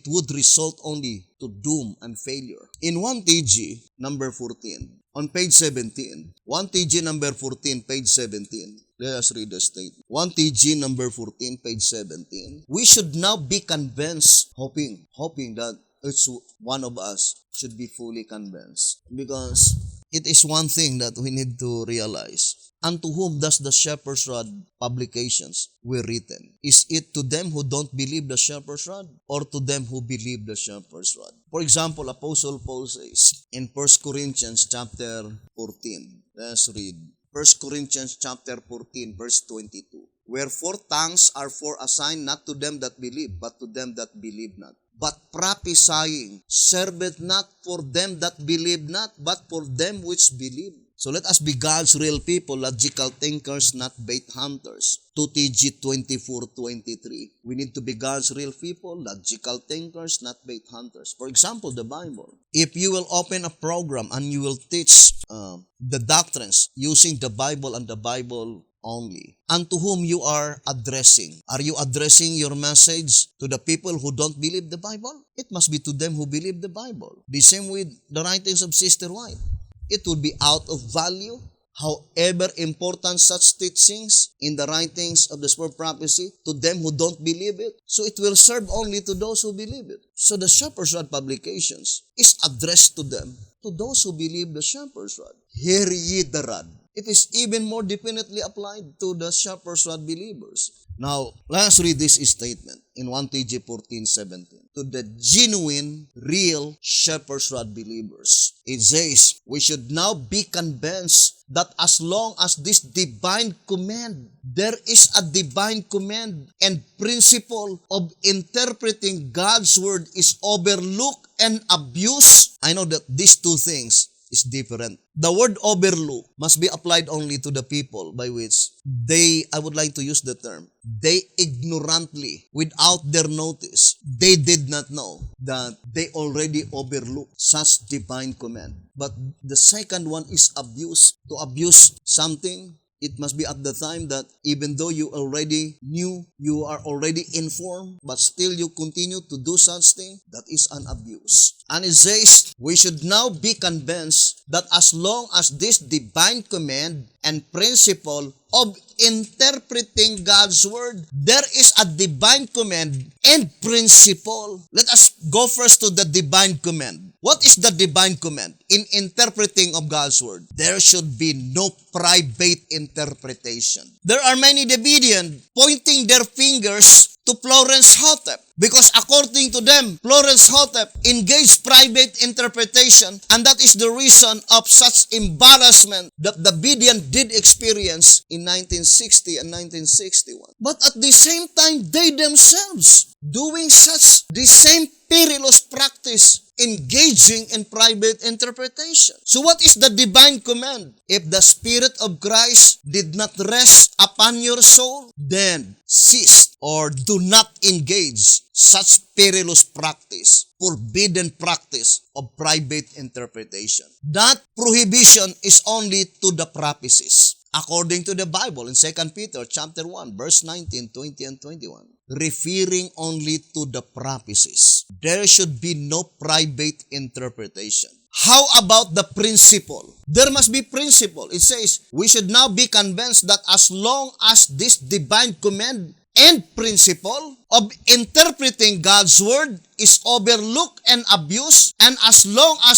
would result only to doom and failure. In 1TG number 14, on page 17, 1TG number 14, page 17, let us read the statement. 1TG number 14, page 17. We should now be convinced, hoping that it's one of us should be fully convinced. Because it is one thing that we need to realize. Unto whom does the Shepherd's Rod publications were written? Is it to them who don't believe the Shepherd's Rod, or to them who believe the Shepherd's Rod? For example, Apostle Paul says in 1 Corinthians chapter 14, let's read 1 Corinthians chapter 14, verse 22. Wherefore tongues are for a sign not to them that believe, but to them that believe not. But prophesying serveth not for them that believe not, but for them which believe. So let us be God's real people, logical thinkers, not bait hunters. 2TG 24:23. We need to be God's real people, logical thinkers, not bait hunters. For example, the Bible. If you will open a program and you will teach the doctrines using the Bible and the Bible only, unto whom you are addressing? Are you addressing your message to the people who don't believe the Bible? It must be to them who believe the Bible. The same with the writings of Sister White. It would be out of value, however important such teachings in the writings of the Spirit of Prophecy, to them who don't believe it. So it will serve only to those who believe it. So the Shepherd's Rod publications is addressed to them, to those who believe the Shepherd's Rod. Hear ye the rod. It is even more definitely applied to the Shepherd's Rod believers. Now, let us read this statement in 1 TG 14:17. To the genuine, real Shepherd's Rod believers, it says, we should now be convinced that as long as this divine command, there is a divine command and principle of interpreting God's word is overlooked and abused. I know that these two things is different. The word overlook must be applied only to the people by which I would like to use the term, they ignorantly, without their notice, they did not know that they already overlooked such divine command. But the second one is abuse. To abuse something, it must be at the time that even though you already knew, you are already informed, but still you continue to do such thing, that is an abuse. And it says, we should now be convinced that as long as this divine command and principle of interpreting God's word, there is a divine command and principle. Let us go first to the divine command. What is the divine command in interpreting of God's word? There should be no private interpretation. There are many deviants pointing their fingers to Florence Hotep because according to them, Florence Hotep engaged private interpretation, and that is the reason of such embarrassment that the Bidian did experience in 1960 and 1961. But at the same time, they themselves doing such the same perilous practice, engaging in private interpretation. So what is the divine command? If the Spirit of Christ did not rest upon your soul, then cease or do not engage such perilous practice, forbidden practice of private interpretation. That prohibition is only to the prophecies. According to the Bible in 2 Peter chapter 1, verse 19, 20, and 21, referring only to the prophecies. There should be no private interpretation. How about the principle? There must be principle. It says, we should now be convinced that as long as this divine command and principle of interpreting God's word is overlooked and abused, and as long as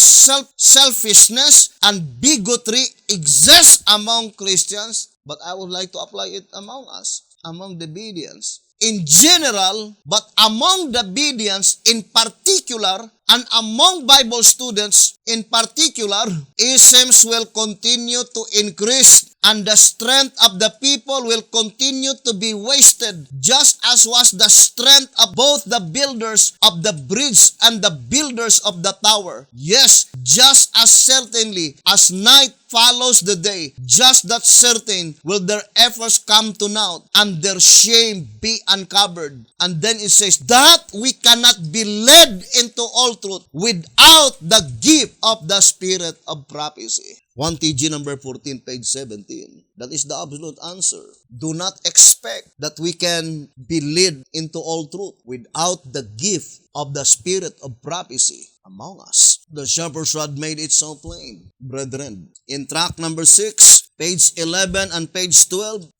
selfishness and bigotry exist among Christians, but I would like to apply it among us, among the Bereans in general, but among the Bereans in particular, and among Bible students in particular, isms will continue to increase and the strength of the people will continue to be wasted, just as was the strength of both the builders of the bridge and the builders of the tower. Yes, just as certainly as night follows the day, just that certain will their efforts come to naught and their shame be uncovered. And then it says that we cannot be led into all truth without the gift of the Spirit of prophecy. 1 TG number 14, page 17. That is the absolute answer. Do not expect that we can be led into all truth without the gift of the Spirit of prophecy among us. The Shepherd's Rod made it so plain, brethren. In tract number 6, page 11 and page 12,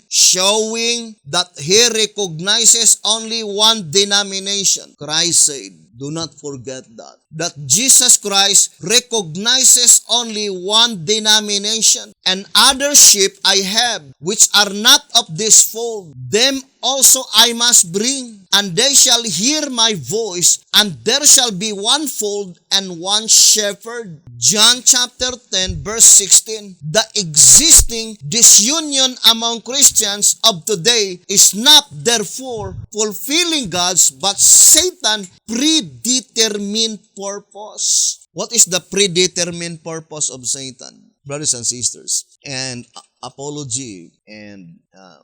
showing that he recognizes only one denomination. Christ said, do not forget that Jesus Christ recognizes only one denomination, and other sheep I have, which are not of this fold. Them also I must bring, and they shall hear my voice, and there shall be one fold and one shepherd. John chapter 10, verse 16. The existing disunion among Christians of today is not therefore fulfilling God's but Satan's predetermined purpose. What is the predetermined purpose of Satan? Brothers and sisters, and apology, and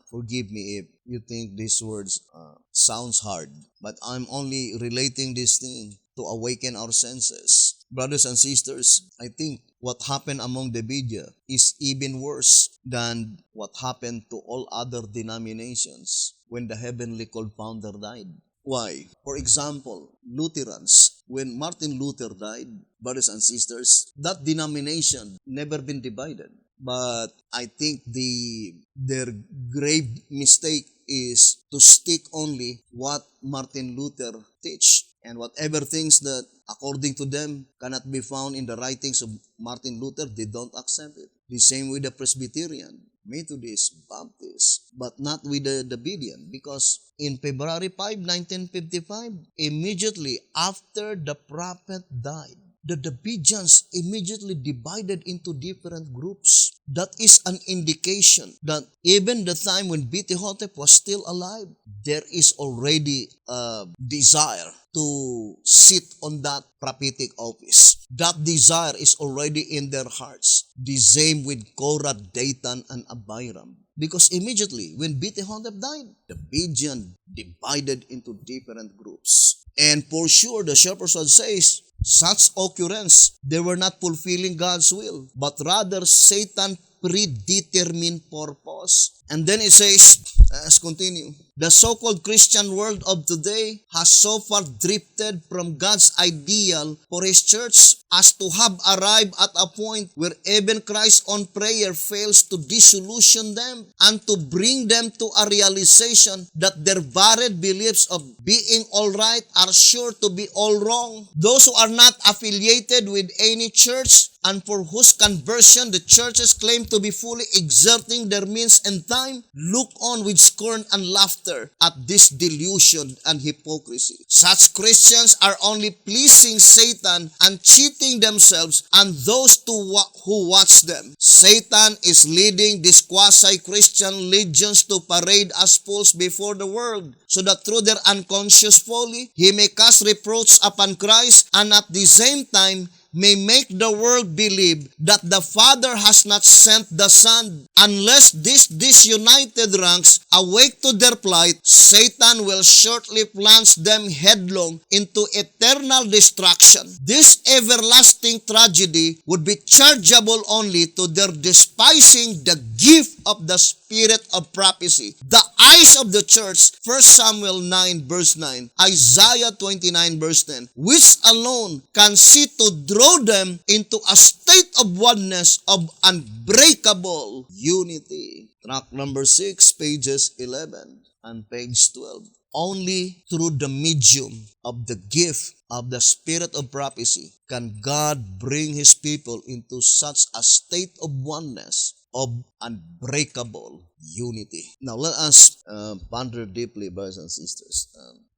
forgive me if you think these words sounds hard, but I'm only relating this thing to awaken our senses. Brothers and sisters, I think what happened among the Bedia is even worse than what happened to all other denominations when the heavenly called founder died. Why? For example, Lutherans, when Martin Luther died, brothers and sisters, that denomination never been divided. But I think their grave mistake is to stick only what Martin Luther teach, and whatever things that according to them cannot be found in the writings of Martin Luther, they don't accept it. The same with the Presbyterian. Methodist, Baptist, but not with the Davidian, because in February 5, 1955, immediately after the prophet died, the Davidians immediately divided into different groups. That is an indication that even the time when BT Hotep was still alive, there is already a desire to sit on that prophetic office. That desire is already in their hearts. The same with Korah, Dathan, and Abiram. Because immediately when BT Hotep died, the Davidian divided into different groups. And for sure, the Shepherd says, such occurrence, they were not fulfilling God's will, but rather Satan predetermined purpose. And then it says, let's continue. The so-called Christian world of today has so far drifted from God's ideal for His church as to have arrived at a point where even Christ's own prayer fails to disillusion them and to bring them to a realization that their varied beliefs of being all right are sure to be all wrong. Those who are not affiliated with any church and for whose conversion the churches claim to be fully exerting their means and time, look on with scorn and laughter at this delusion and hypocrisy. Such Christians are only pleasing Satan and cheating themselves and those who watch them. Satan is leading these quasi-Christian legions to parade as fools before the world, so that through their unconscious folly, he may cast reproach upon Christ and at the same time may make the world believe that the Father has not sent the Son. Unless these disunited ranks awake to their plight, Satan will shortly plunge them headlong into eternal destruction. This everlasting tragedy would be chargeable only to their despising the gift of the spirit of prophecy. The eyes of the church, 1 Samuel 9 verse 9, Isaiah 29 verse 10, which alone can see to draw them into a state of oneness of unbreakable unity. Track number 6, pages 11 and page 12. Only through the medium of the gift of the spirit of prophecy can God bring His people into such a state of oneness of unbreakable unity. Now let us ponder deeply, brothers and sisters.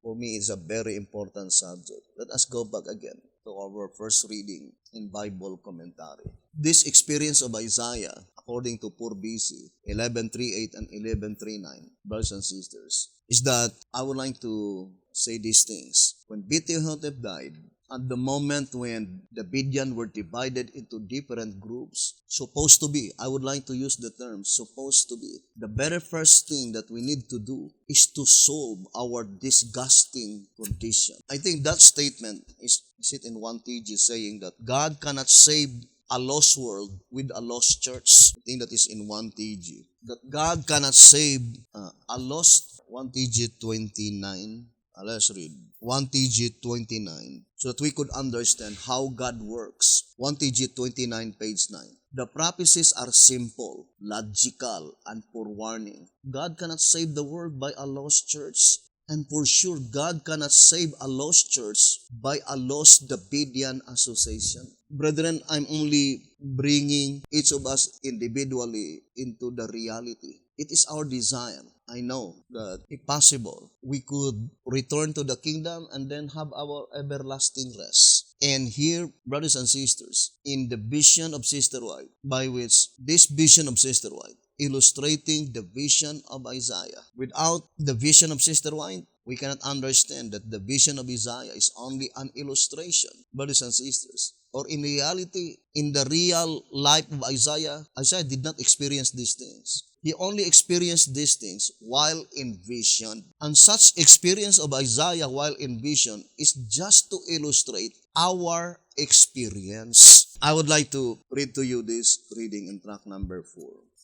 For me, it's a very important subject. Let us go back again to our first reading in Bible commentary. This experience of Isaiah, according to 4 BC, 1138 and 1139, brothers and sisters, is that I would like to say these things. When BT Hotep died, at the moment when the Davidian were divided into different groups, supposed to be, I would like to use the term supposed to be, the very first thing that we need to do is to solve our disgusting condition. I think that statement is it in 1 TG saying that God cannot save a lost world with a lost church. I think that is in 1 TG. That God cannot save a lost 1 TG 29. Let's read 1 TG 29 so that we could understand how God works. 1 TG 29, page 9. The prophecies are simple, logical, and forewarning. God cannot save the world by a lost church. And for sure, God cannot save a lost church by a lost Davidian association. Brethren, I'm only bringing each of us individually into the reality. It is our desire. I know that if possible, we could return to the kingdom and then have our everlasting rest. And here, brothers and sisters, in the vision of Sister White, by which this vision of Sister White, illustrating the vision of Isaiah. Without the vision of Sister White, we cannot understand that the vision of Isaiah is only an illustration, brothers and sisters. Or in reality, in the real life of Isaiah, Isaiah did not experience these things. He only experienced these things while in vision. And such experience of Isaiah while in vision is just to illustrate our experience. I would like to read to you this reading in track number 4.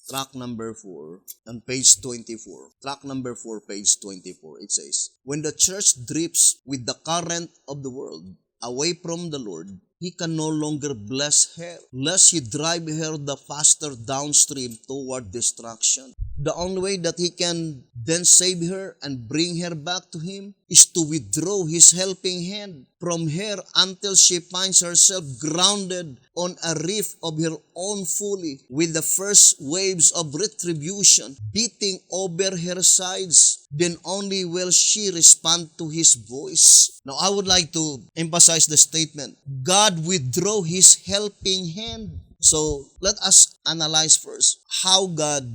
Track number 4 on page 24. Track number 4, page 24. It says, when the church drifts with the current of the world away from the Lord, He can no longer bless her, lest He drive her the faster downstream toward destruction. The only way that He can then save her and bring her back to him, is to withdraw his helping hand from her until she finds herself grounded on a reef of her own folly, with the first waves of retribution beating over her sides. Then only will she respond to his voice. Now I would like to emphasize the statement, God withdraw his helping hand. So let us analyze first how God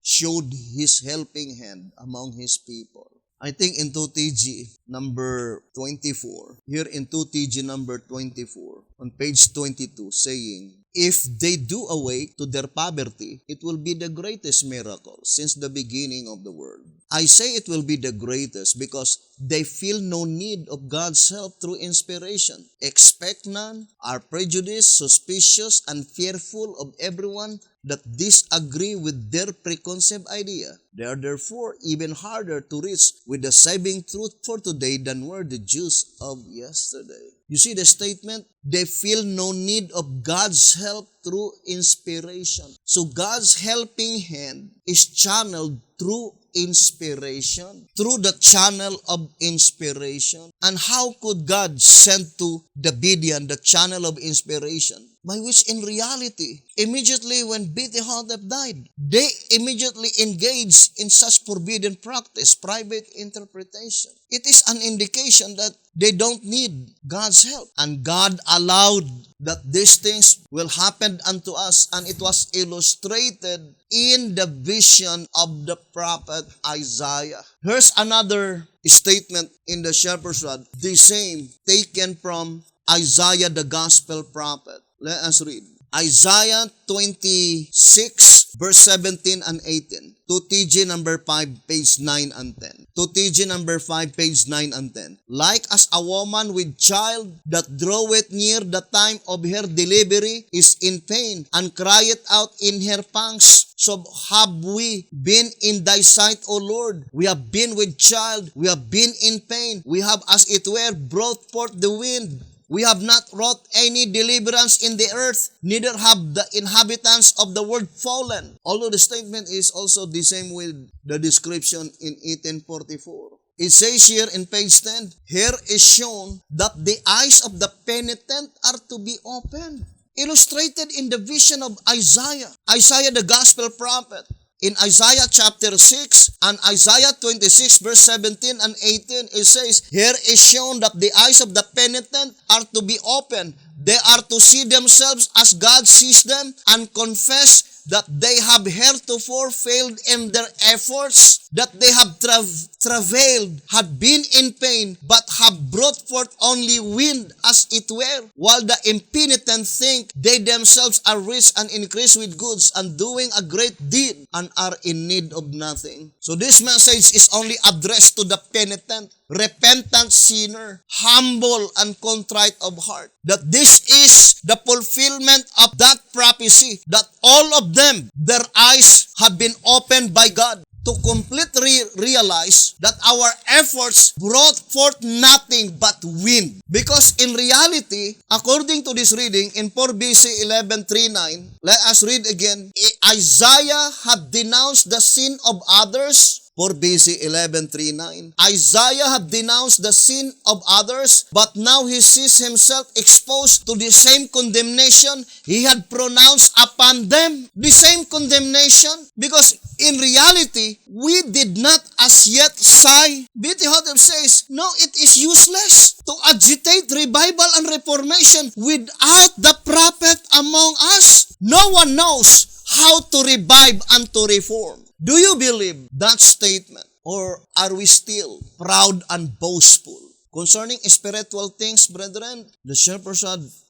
showed his helping hand among his people. I think in 2TG number 24, here in 2TG number 24, on page 22, saying, if they do awake to their poverty, it will be the greatest miracle since the beginning of the world. I say it will be the greatest because they feel no need of God's help through inspiration, expect none, are prejudiced, suspicious, and fearful of everyone that disagree with their preconceived idea. They are therefore even harder to reach with the saving truth for today than were the Jews of yesterday. You see the statement? They feel no need of God's help through inspiration. So God's helping hand is channeled through inspiration, through the channel of inspiration. And how could God send to the Gideon the channel of inspiration? By which in reality, immediately when Beth-Hotep died, they immediately engaged in such forbidden practice, private interpretation. It is an indication that they don't need God's help. And God allowed that these things will happen unto us, and it was illustrated in the vision of the prophet Isaiah. Here's another statement in the shepherd's rod, the same taken from Isaiah the gospel prophet. Let us read. Isaiah 26, verse 17 and 18. 2TG number 5, page 9 and 10. 2TG number 5, page 9 and 10. Like as a woman with child that draweth near the time of her delivery is in pain and crieth out in her pangs, so have we been in thy sight, O Lord. We have been with child, we have been in pain, we have as it were brought forth the wind. We have not wrought any deliverance in the earth, neither have the inhabitants of the world fallen. Although the statement is also the same with the description in 1844. It says here in page 10, here is shown that the eyes of the penitent are to be opened. Illustrated in the vision of Isaiah. Isaiah the gospel prophet. In Isaiah chapter 6 and Isaiah 26 verse 17 and 18, it says, here is shown that the eyes of the penitent are to be opened. They are to see themselves as God sees them and confess that they have heretofore failed in their efforts, that they have travailed, had been in pain, but have brought forth only wind as it were, while the impenitent think they themselves are rich and increase with goods and doing a great deed and are in need of nothing. So this message is only addressed to the penitent, repentant sinner, humble and contrite of heart. That this is the fulfillment of that prophecy, that all of them, their eyes have been opened by God to completely realize that our efforts brought forth nothing but wind. Because in reality, according to this reading in 4 BC 11:39, let us read again, Isaiah had denounced the sin of others. 4 BC 11:39. Isaiah had denounced the sin of others, but now he sees himself exposed to the same condemnation he had pronounced upon them. The same condemnation, because in reality, we did not as yet sigh. Beth-Hotep says, no, it is useless to agitate revival and reformation without the prophet among us. No one knows how to revive and to reform. Do you believe that statement? Or are we still proud and boastful? Concerning spiritual things, brethren, the shepherd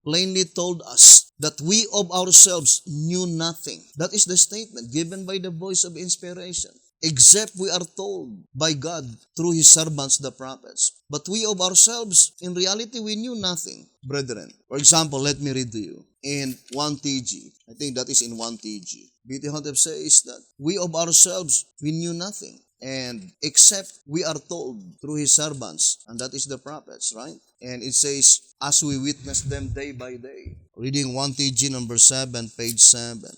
plainly told us that we of ourselves knew nothing. That is the statement given by the voice of inspiration. Except we are told by God through His servants, the prophets. But we of ourselves, in reality, we knew nothing, brethren. For example, let me read to you. In 1TG, I think that is in 1TG. Beth-Hotep says that we of ourselves, we knew nothing. And except we are told through His servants, and that is the prophets, right? And it says, as we witness them day by day. Reading 1TG number 7, page 7.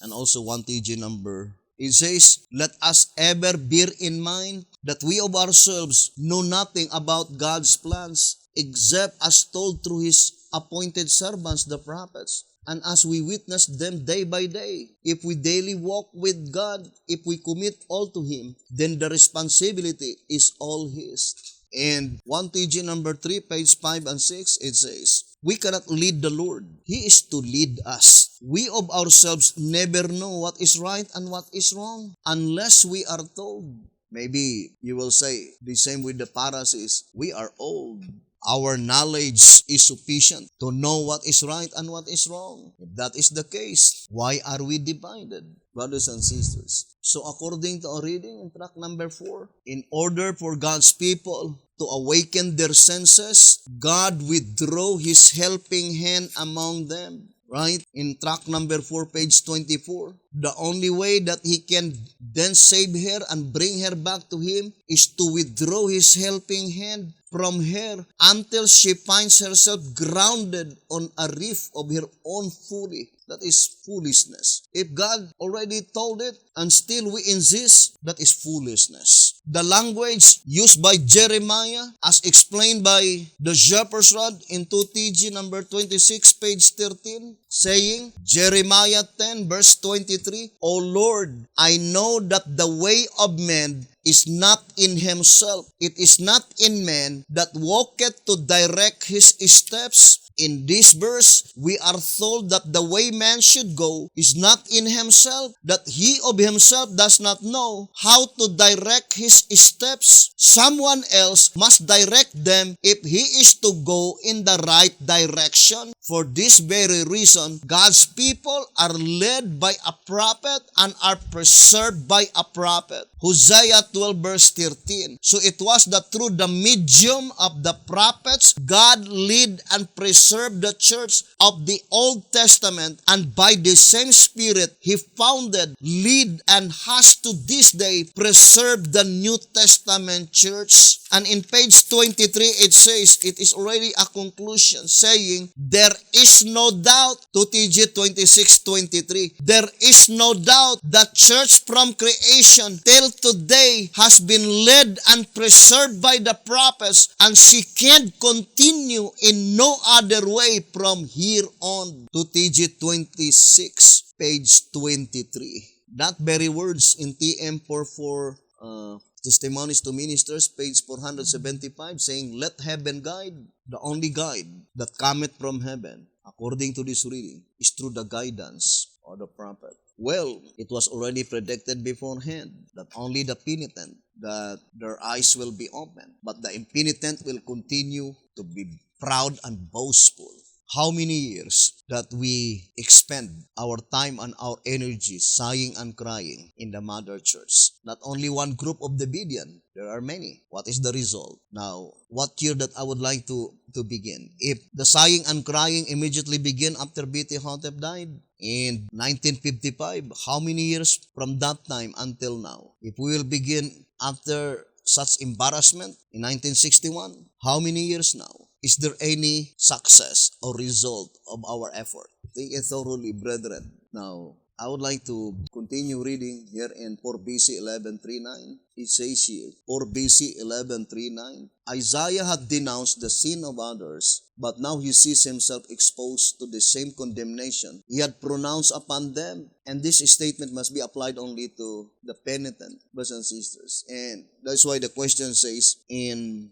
And also 1TG number It says, let us ever bear in mind that we of ourselves know nothing about God's plans except as told through His appointed servants, the prophets. And as we witness them day by day, if we daily walk with God, if we commit all to Him, then the responsibility is all His. And 1 TG number 3, page 5 and 6, it says, we cannot lead the Lord. He is to lead us. We of ourselves never know what is right and what is wrong unless we are told. Maybe you will say, the same with the Pharisees, we are old. Our knowledge is sufficient to know what is right and what is wrong. If that is the case, why are we divided, brothers and sisters? So according to our reading in track number 4, in order for God's people to awaken their senses, God withdrew His helping hand among them. Right? In track number 4, page 24, the only way that He can then save her and bring her back to Him is to withdraw His helping hand from her until she finds herself grounded on a reef of her own folly. That is foolishness. If God already told it and still we insist, that is foolishness. The language used by Jeremiah as explained by the shepherd's rod in 2 TG number 26, page 13, saying, Jeremiah 10 verse 23, O Lord, I know that the way of man is not in himself. It is not in man that walketh to direct his steps. In this verse, we are told that the way man should go is not in himself, that he of himself does not know how to direct his steps. Someone else must direct them if he is to go in the right direction. For this very reason, God's people are led by a prophet and are preserved by a prophet. Hosea 12 verse 13. So it was that through the medium of the prophets, God led and preserved the church of the Old Testament, and by the same Spirit, He founded, led, and has to this day preserved the New Testament church. And in page 23, it says, it is already a conclusion, saying, there is no doubt, 2 TG 26:23, there is no doubt the church from creation till today has been led and preserved by the prophets, and she can continue in no other way from here on. 2 TG 26, page 23. That very words in TM 44, Testimonies to Ministers, page 475, saying, let heaven guide. The only guide that cometh from heaven, according to this reading, is through the guidance of the prophet. Well, it was already predicted beforehand that only the penitent, that their eyes will be opened, but the impenitent will continue to be proud and boastful. How many years that we expend our time and our energy sighing and crying in the mother church? Not only one group of the Bedean, there are many. What is the result? Now, what year that I would like to begin? If the sighing and crying immediately began after B.T. Hotep died in 1955, how many years from that time until now? If we will begin after such embarrassment in 1961, how many years now? Is there any success or result of our effort? Think it thoroughly, brethren. Now, I would like to continue reading here in 4 BC 11:39. It says here, 4 BC 11:39, Isaiah had denounced the sin of others, but now he sees himself exposed to the same condemnation he had pronounced upon them. And this statement must be applied only to the penitent, brothers and sisters. And that's why the question says in,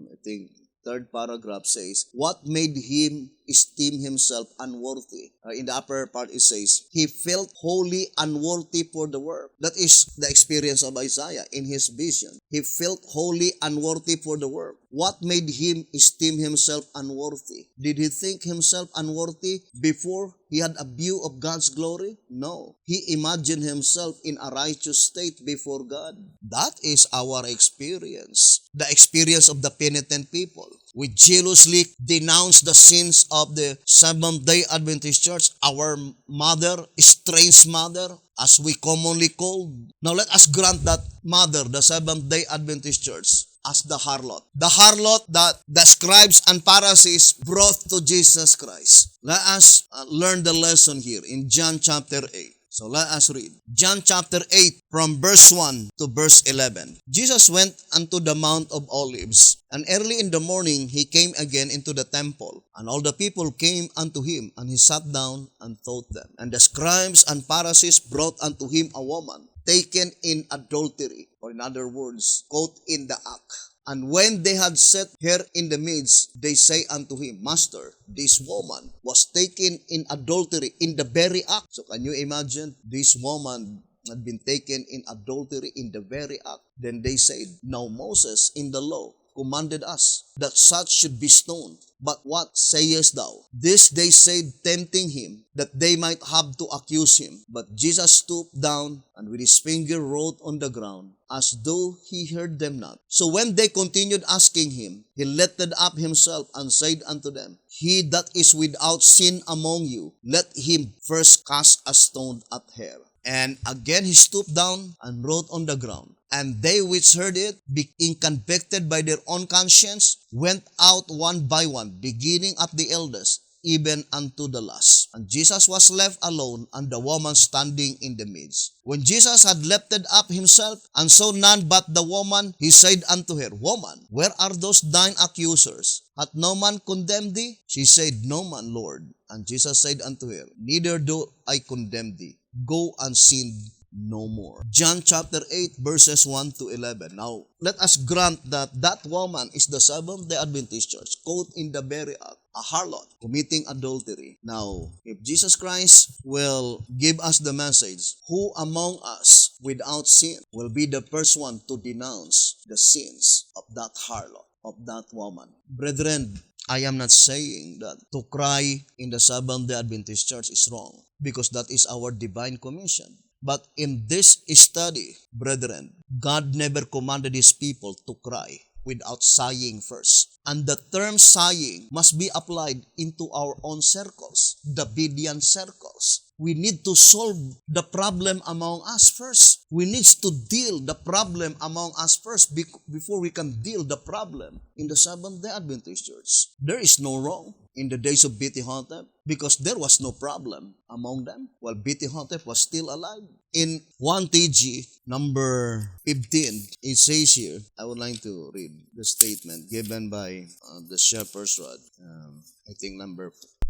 I think, third paragraph says, what made him esteem himself unworthy? In the upper part it says, he felt wholly unworthy for the work. That is the experience of Isaiah in his vision. He felt wholly unworthy for the work. What made him esteem himself unworthy? Did he think himself unworthy before he had a view of God's glory? No. He imagined himself in a righteous state before God. That is our experience. The experience of the penitent people. We jealously denounce the sins of the Seventh-day Adventist Church, our mother, estranged mother, as we commonly call. Now let us grant that mother, the Seventh-day Adventist Church, as the harlot. The harlot that the scribes and Pharisees brought to Jesus Christ. Let us learn the lesson here in John chapter 8. So let us read. John chapter 8 from verse 1 to verse 11. Jesus went unto the Mount of Olives, and early in the morning he came again into the temple. And all the people came unto him, and he sat down and taught them. And the scribes and Pharisees brought unto him a woman taken in adultery, or in other words, caught in the act. And when they had set her in the midst, they say unto him, Master, this woman was taken in adultery in the very act. So can you imagine? This woman had been taken in adultery in the very act. Then they said, Now Moses in the law commanded us that such should be stoned. But what sayest thou? This they said, tempting him, that they might have to accuse him. But Jesus stooped down, and with his finger wrote on the ground, as though he heard them not. So when they continued asking him, he lifted up himself and said unto them, He that is without sin among you, let him first cast a stone at her. And again he stooped down and wrote on the ground. And they which heard it, being convicted by their own conscience, went out one by one, beginning at the eldest, even unto the last. And Jesus was left alone, and the woman standing in the midst. When Jesus had lifted up himself, and saw none but the woman, he said unto her, Woman, where are those thine accusers? Hath no man condemned thee? She said, No man, Lord. And Jesus said unto her, Neither do I condemn thee. Go and sin no more. John chapter 8 verses 1 to 11. Now, let us grant that that woman is the Seventh-day Adventist Church, caught in the very act, a harlot, committing adultery. Now, if Jesus Christ will give us the message, who among us without sin will be the first one to denounce the sins of that harlot, of that woman? Brethren, I am not saying that to cry in the Seventh-day Adventist Church is wrong, because that is our divine commission. But in this study, brethren, God never commanded His people to cry without sighing first. And the term sighing must be applied into our own circles, the Davidian circles. We need to solve the problem among us first. We need to deal the problem among us first before we can deal the problem in the Seventh-day Adventist Church. There is no wrong in the days of Beti Hotep because there was no problem among them while Beti Hotep was still alive. In 1 TG number 15, it says here, I would like to read the statement given by the shepherd's rod.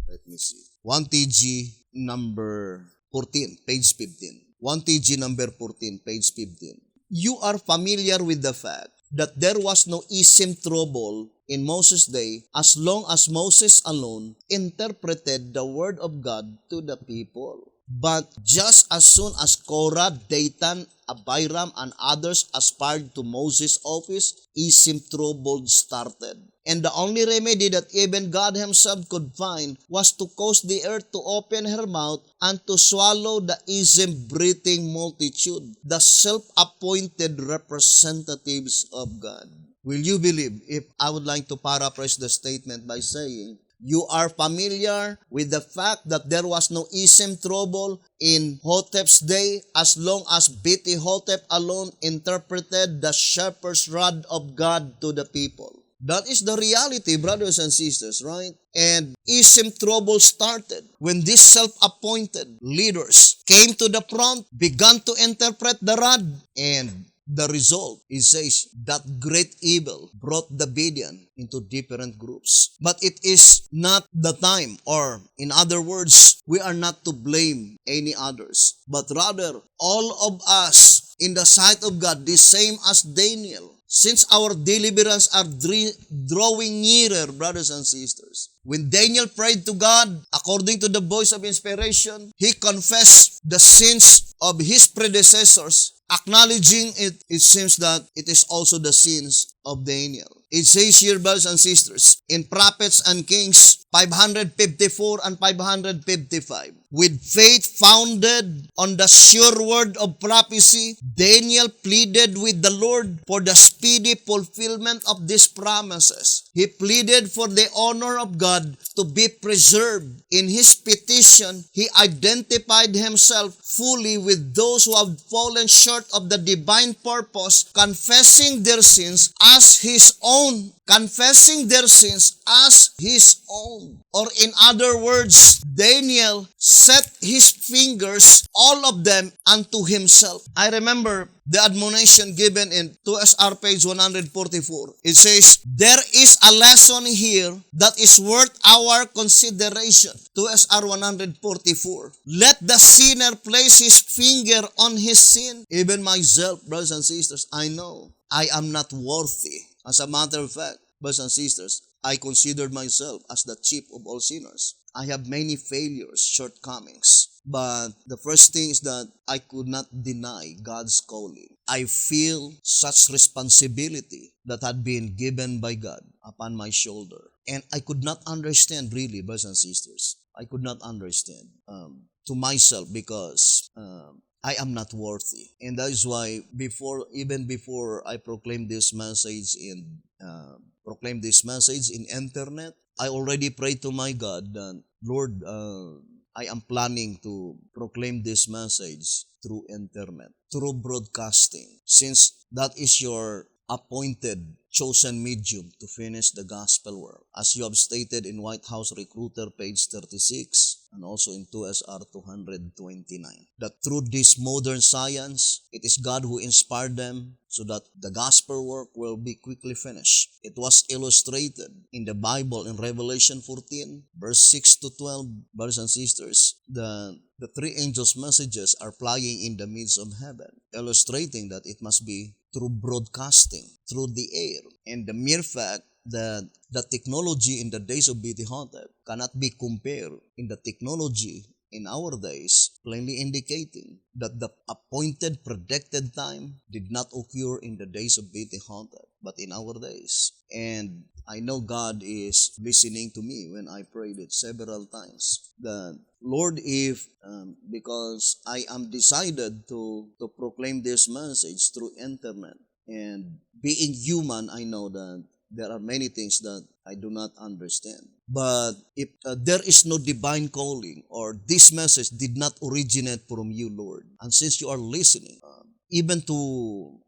Let me see. 1 TG number 14, page 15. 1 TG number 14, page 15. You are familiar with the fact that there was no ism trouble in Moses' day as long as Moses alone interpreted the word of God to the people. But just as soon as Korah, Dathan, Abiram, and others aspired to Moses' office, ism trouble started. And the only remedy that even God Himself could find was to cause the earth to open her mouth and to swallow the ism-breathing multitude, the self-appointed representatives of God. Will you believe if I would like to paraphrase the statement by saying, you are familiar with the fact that there was no ism trouble in Hotep's day as long as Beti Hotep alone interpreted the shepherd's rod of God to the people. That is the reality, brothers and sisters, right? And ism trouble started when these self-appointed leaders came to the front, began to interpret the rod, and the result, it says, that great evil brought the Davidian into different groups. But it is not the time, or in other words, we are not to blame any others, but rather all of us in the sight of God, the same as Daniel. Since our deliverance are drawing nearer, brothers and sisters. When Daniel prayed to God, according to the voice of inspiration, he confessed the sins of his predecessors. Acknowledging it, it seems that it is also the sins of Daniel. It says here, brothers and sisters, in Prophets and Kings 554 and 555, with faith founded on the sure word of prophecy, Daniel pleaded with the Lord for the speedy fulfillment of these promises. He pleaded for the honor of God to be preserved. In his petition, he identified himself fully with those who have fallen short of the divine purpose, confessing their sins as his own own, confessing their sins as his own. Or in other words, Daniel set his fingers, all of them, unto himself. I remember the admonition given in 2SR page 144. It says, there is a lesson here that is worth our consideration. 2SR 144. Let the sinner place his finger on his sin. Even myself, brothers and sisters, I know I am not worthy. As a matter of fact, brothers and sisters, I considered myself as the chief of all sinners. I have many failures, shortcomings. But the first thing is that I could not deny God's calling. I feel such responsibility that had been given by God upon my shoulder. And I could not understand really, brothers and sisters. I could not understand to myself because I am not worthy. And that is why even before I proclaim this message in internet, I already prayed to my God that, Lord, I am planning to proclaim this message through internet, through broadcasting, since that is your appointed, chosen medium to finish the gospel work. As you have stated in White House Recruiter, page 36, and also in 2SR 229, that through this modern science, it is God who inspired them so that the gospel work will be quickly finished. It was illustrated in the Bible in Revelation 14, verse 6 to 12, brothers and sisters. The three angels' messages are flying in the midst of heaven, illustrating that it must be through broadcasting, through the air. And the mere fact that the technology in the days of BT Hotep cannot be compared in the technology in our days, plainly indicating that the appointed, predicted time did not occur in the days of BT Hotep, but in our days. And I know God is listening to me when I prayed it several times. That, Lord, if because I am decided to proclaim this message through internet, and being human, I know that there are many things that I do not understand. But if there is no divine calling, or this message did not originate from you, Lord, and since you are listening, even to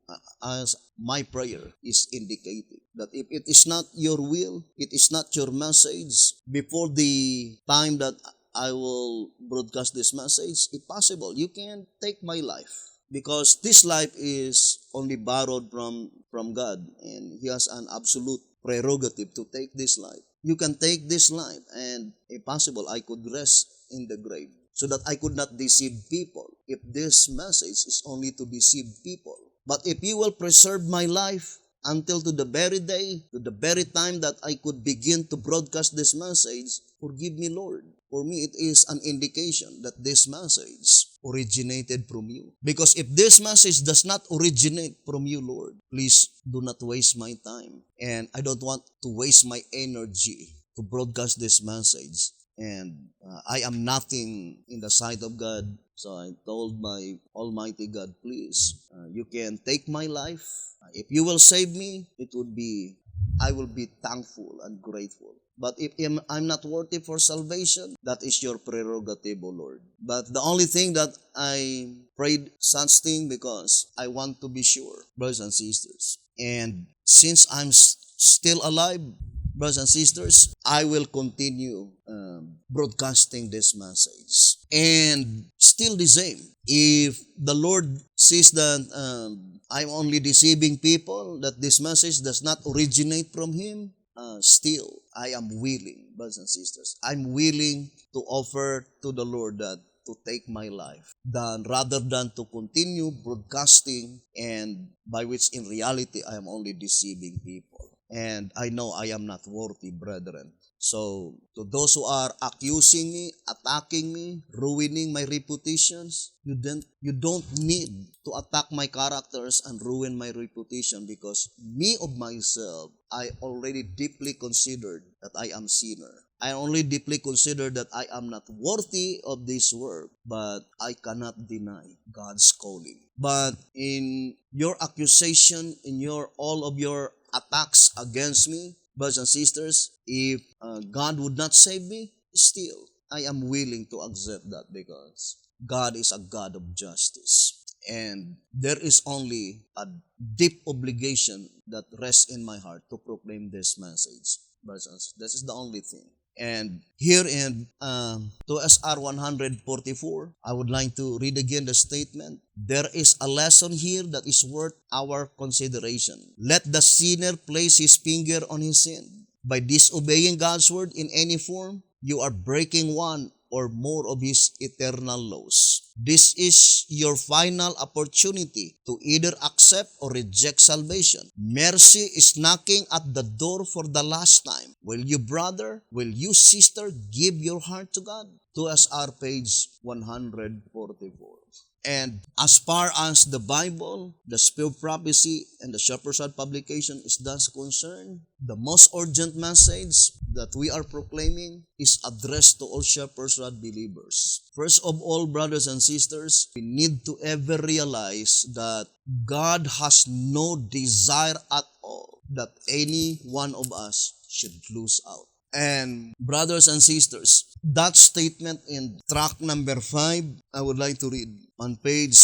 as my prayer is indicating that if it is not your will, it is not your message, before the time that I will broadcast this message, if possible, you can take my life. Because this life is only borrowed from God, and He has an absolute prerogative to take this life. You can take this life, and if possible, I could rest in the grave so that I could not deceive people if this message is only to deceive people. But if you will preserve my life until to the very day, to the very time that I could begin to broadcast this message, forgive me, Lord. For me, it is an indication that this message originated from you. Because if this message does not originate from you, Lord, please do not waste my time. And I don't want to waste my energy to broadcast this message. And I am nothing in the sight of God. So I told my Almighty God, please, you can take my life. If you will save me, I will be thankful and grateful. But if I'm not worthy for salvation, that is your prerogative, O Lord. But the only thing that I prayed such thing because I want to be sure, brothers and sisters. And since I'm still alive, brothers and sisters, I will continue broadcasting this message. And still the same. If the Lord sees that I'm only deceiving people, that this message does not originate from Him, still, I am willing, brothers and sisters, I'm willing to offer to the Lord that to take my life, rather than to continue broadcasting, and by which in reality I am only deceiving people. And I know I am not worthy, brethren. So, to those who are accusing me, attacking me, ruining my reputations, you don't need to attack my characters and ruin my reputation, because me of myself, I already deeply considered that I am sinner. I only deeply consider that I am not worthy of this work, but I cannot deny God's calling. But in your accusation, in all of your attacks against me, brothers and sisters, if God would not save me, still, I am willing to accept that, because God is a God of justice. And there is only a deep obligation that rests in my heart to proclaim this message. Brothers, this is the only thing. And here in 2SR 144, I would like to read again the statement. There is a lesson here that is worth our consideration. Let the sinner place his finger on his sin. By disobeying God's word in any form, you are breaking one or more of His eternal laws. This is your final opportunity to either accept or reject salvation. Mercy is knocking at the door for the last time. Will you, brother, will you, sister, give your heart to God? 2SR page 144. And as far as the Bible, the Spirit of Prophecy, and the Shepherd's Rod publication is thus concerned, the most urgent message that we are proclaiming is addressed to all Shepherd's Rod believers. First of all, brothers and sisters, we need to ever realize that God has no desire at all that any one of us should lose out. And brothers and sisters, that statement in track number 5, I would like to read on page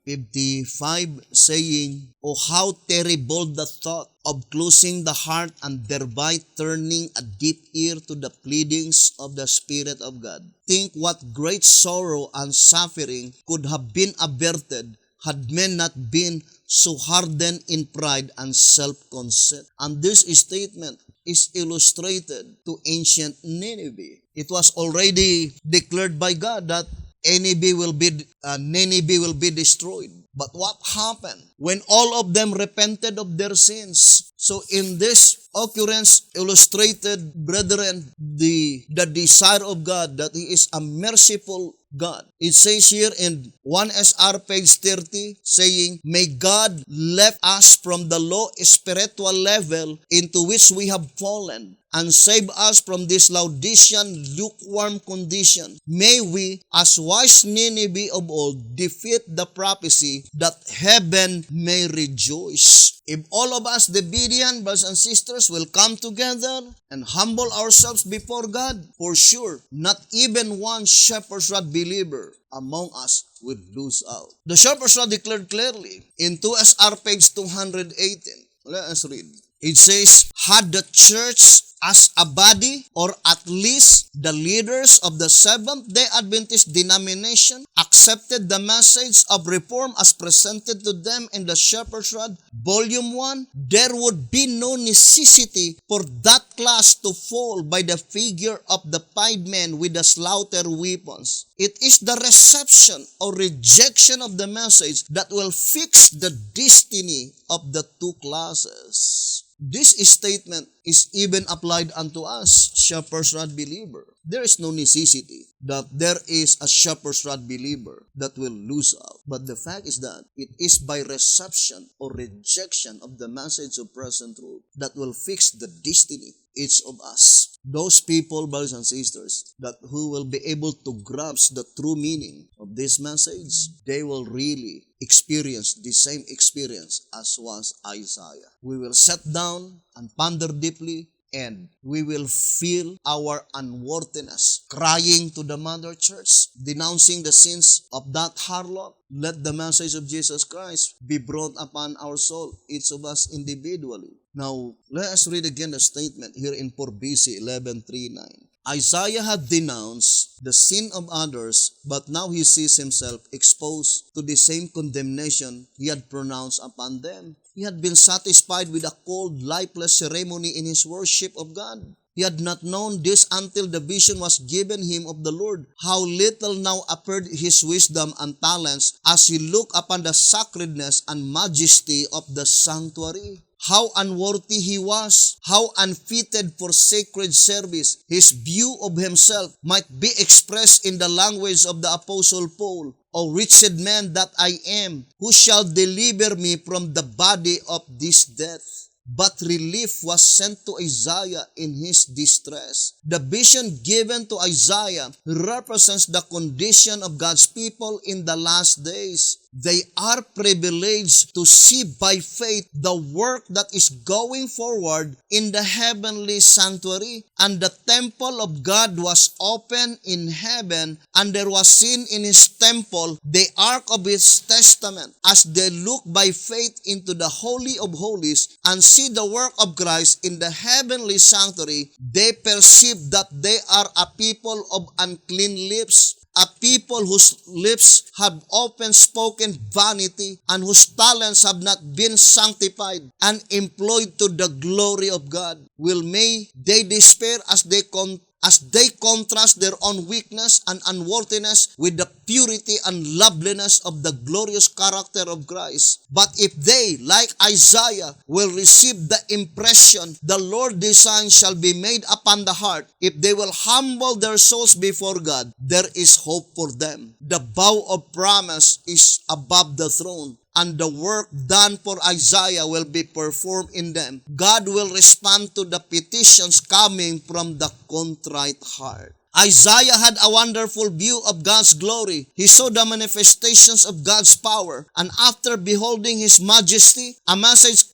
55, saying, "Oh, how terrible the thought of closing the heart and thereby turning a deep ear to the pleadings of the Spirit of God. Think what great sorrow and suffering could have been averted had men not been so hardened in pride and self-conceit." And this statement is illustrated to ancient Nineveh. It was already declared by God that Nineveh will be destroyed. But what happened when all of them repented of their sins? So in this occurrence illustrated, brethren, the desire of God, that He is a merciful God. It says here in 1SR page 30, saying, "May God lift us from the low spiritual level into which we have fallen and save us from this Laodicean lukewarm condition. May we, as wise Nineveh of old, defeat the prophecy that heaven may rejoice." If all of us, the Berean brothers and sisters, will come together and humble ourselves before God, for sure, not even one Shepherd's Rod believer among us will lose out. The Shepherd's Rod declared clearly in 2SR page 218. Let us read. It says, "Had the church as a body, or at least the leaders of the Seventh-day Adventist denomination, accepted the message of reform as presented to them in the Shepherd's Rod, Volume 1, there would be no necessity for that class to fall by the figure of the 5 men with the slaughter weapons. It is the reception or rejection of the message that will fix the destiny of the two classes." This statement is even applied unto us, Shepherd's Rod believer. There is no necessity that there is a Shepherd's Rod believer that will lose out. But the fact is that it is by reception or rejection of the message of present truth that will fix the destiny each of us. Those people, brothers and sisters, that who will be able to grasp the true meaning of this message, they will really experience the same experience as was Isaiah. We will sit down and ponder deeply, and we will feel our unworthiness, crying to the Mother Church, denouncing the sins of that harlot. Let the message of Jesus Christ be brought upon our soul, each of us individually. Now, let us read again the statement here in 4 BC 11:3-9. Isaiah had denounced the sin of others, but now he sees himself exposed to the same condemnation he had pronounced upon them. He had been satisfied with a cold, lifeless ceremony in his worship of God. He had not known this until the vision was given him of the Lord, how little now appeared his wisdom and talents as he looked upon the sacredness and majesty of the sanctuary. How unworthy he was, how unfitted for sacred service. His view of himself might be expressed in the language of the Apostle Paul. "O wretched man that I am, who shall deliver me from the body of this death?" But relief was sent to Isaiah in his distress. The vision given to Isaiah represents the condition of God's people in the last days. They are privileged to see by faith the work that is going forward in the heavenly sanctuary. And the temple of God was open in heaven, and there was seen in his temple the ark of his testament. As they look by faith into the Holy of Holies and see the work of Christ in the heavenly sanctuary, they perceive that they are a people of unclean lips, a people whose lips have often spoken vanity and whose talents have not been sanctified and employed to the glory of God. Will may they despair as they contrast their own weakness and unworthiness with the purity and loveliness of the glorious character of Christ. But if they, like Isaiah, will receive the impression the Lord design shall be made upon the heart, if they will humble their souls before God, there is hope for them. The bow of promise is above the throne, and the work done for Isaiah will be performed in them. God will respond to the petitions coming from the contrite heart. Isaiah had a wonderful view of God's glory. He saw the manifestations of God's power, and after beholding his majesty, a message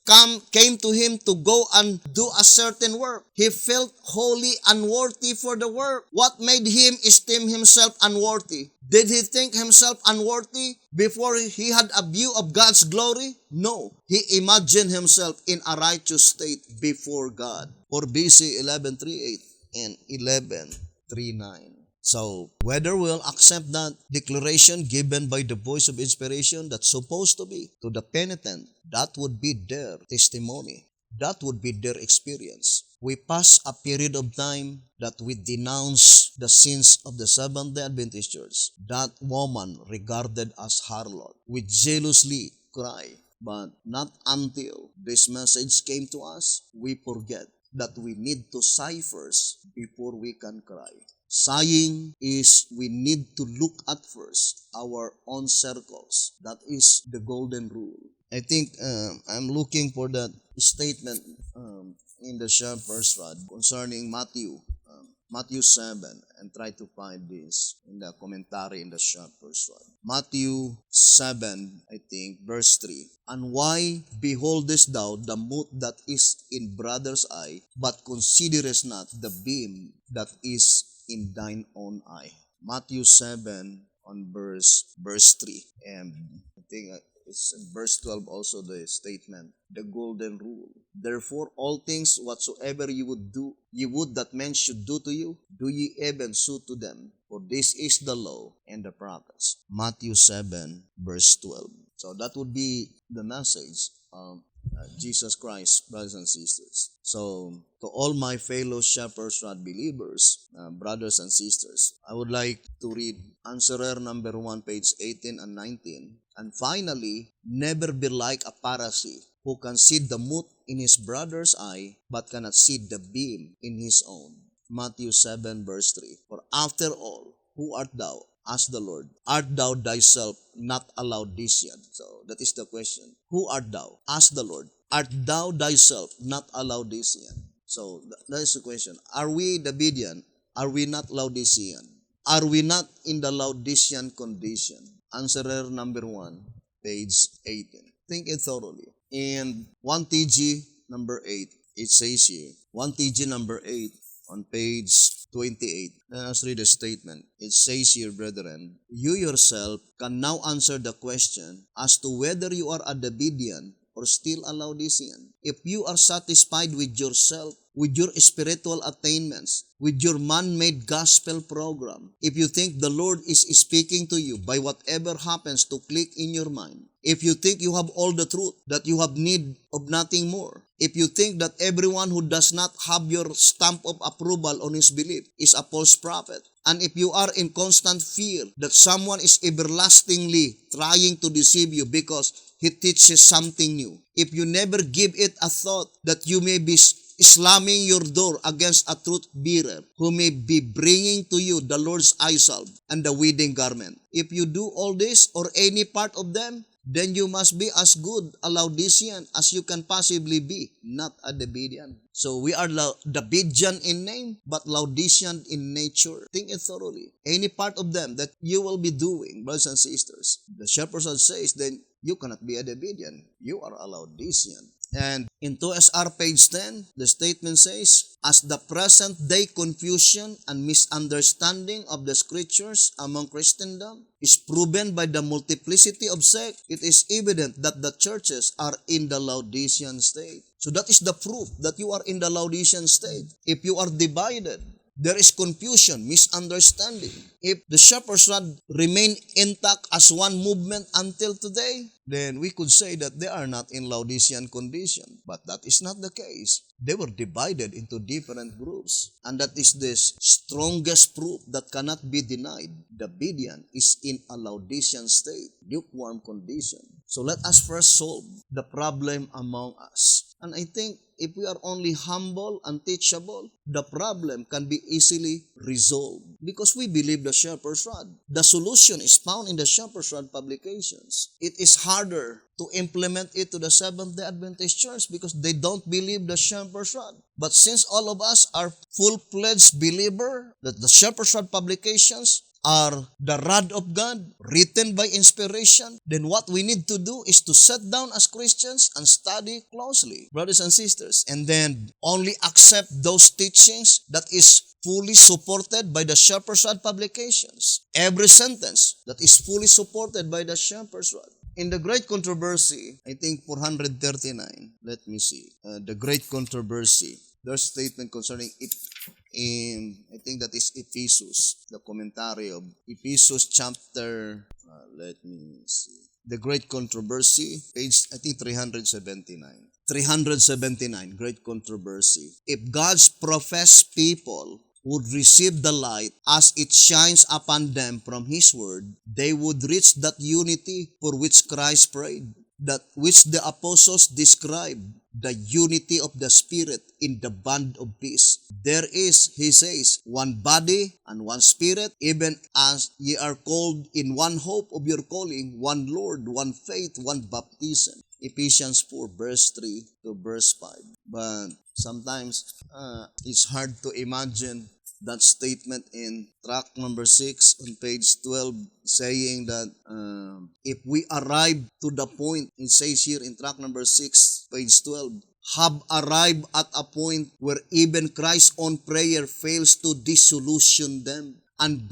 came to him to go and do a certain work. He felt wholly unworthy for the work. What made him esteem himself unworthy? Did he think himself unworthy before he had a view of God's glory? No. He imagined himself in a righteous state before God. For BC 11:38 and 11:39. So, whether we'll accept that declaration given by the voice of inspiration that's supposed to be to the penitent, that would be their testimony. That would be their experience. We pass a period of time that we denounce the sins of the Seventh-day Adventist Church. That woman regarded as harlot. We jealously cry. But not until this message came to us, we forget that we need to sigh first before we can cry. Sighing is we need to look at first our own circles. That is the golden rule. I think I'm looking for that statement in the Shepherd's Rod concerning Matthew 7, and try to find this in the commentary in the Shepherd's Rod. Matthew 7, I think, verse 3. And why beholdest thou the mote that is in brother's eye, but considerest not the beam that is in thine own eye? Matthew 7 on verse 3. And I think it's in verse 12 also the statement, the golden rule. Therefore, all things whatsoever you would that men should do to you, do ye even so to them. For this is the law and the prophets. Matthew 7, verse 12. So that would be the message of Jesus Christ, brothers and sisters. So, to all my fellow Shepherd's Rod believers, brothers and sisters, I would like to read answerer number 1, page 18 and 19. And finally, never be like a Pharisee who can see the mote in his brother's eye, but cannot see the beam in his own. Matthew 7, verse 3. For after all, who art thou? Asked the Lord. Art thou thyself not a Laodicean? So that is the question. Who art thou? Asked the Lord. Art thou thyself not a Laodicean? So that is the question. Are we Davidian? Are we not Laodicean? Are we not in the Laodicean condition? Answerer number 1, page 18. Think it thoroughly. And 1 TG number 8, it says here, 1 TG number 8 on page 28. Let us read the statement. It says here, brethren, you yourself can now answer the question as to whether you are a Davidian or still a Laodicean. If you are satisfied with yourself, with your spiritual attainments, with your man-made gospel program, if you think the Lord is speaking to you by whatever happens to click in your mind, if you think you have all the truth, that you have need of nothing more, if you think that everyone who does not have your stamp of approval on his belief is a false prophet, and if you are in constant fear that someone is everlastingly trying to deceive you because he teaches something new, if you never give it a thought that you may be slamming your door against a truth bearer who may be bringing to you the Lord's eye salve and the wedding garment, if you do all this or any part of them, then you must be as good a Laodicean as you can possibly be, not a Davidian. So we are Davidian in name, but Laodicean in nature. Think it thoroughly. Any part of them that you will be doing, brothers and sisters, the shepherd says, then you cannot be a Davidian. You are a Laodicean. And in 2SR page 10, the statement says, as the present day confusion and misunderstanding of the scriptures among Christendom is proven by the multiplicity of sects, it is evident that the churches are in the Laodicean state. So that is the proof that you are in the Laodicean state. If you are divided, there is confusion, misunderstanding. If the shepherd's rod remain intact as one movement until today, then we could say that they are not in Laodicean condition. But that is not the case. They were divided into different groups. And that is the strongest proof that cannot be denied. The Davidian is in a Laodicean state, lukewarm condition. So let us first solve the problem among us. And I think if we are only humble and teachable, the problem can be easily resolved because we believe the shepherd's rod. The solution is found in the shepherd's rod publications. It is harder to implement it to the Seventh-day Adventist Church because they don't believe the shepherd's rod. But since all of us are full-fledged believer that the shepherd's rod publications are the rod of God, written by inspiration, then what we need to do is to sit down as Christians and study closely, brothers and sisters, and then only accept those teachings that is fully supported by the shepherd's rod publications. Every sentence that is fully supported by the shepherd's rod. In the Great Controversy, I think 439, let me see, the Great Controversy, there's a statement concerning it in, I think that is Ephesus, the commentary of Ephesus chapter, let me see, the Great Controversy, page, I think 379. 379, Great Controversy. If God's professed people would receive the light as it shines upon them from His Word, they would reach that unity for which Christ prayed, that which the apostles described, the unity of the Spirit in the bond of peace. There is, he says, one body and one Spirit, even as ye are called in one hope of your calling, one Lord, one faith, one baptism. Ephesians 4, verse 3 to verse 5. But sometimes it's hard to imagine that statement in track number 6 on page 12 saying that if we arrive to the point, it says here in track number 6, page 12, have arrived at a point where even Christ's own prayer fails to disillusion them and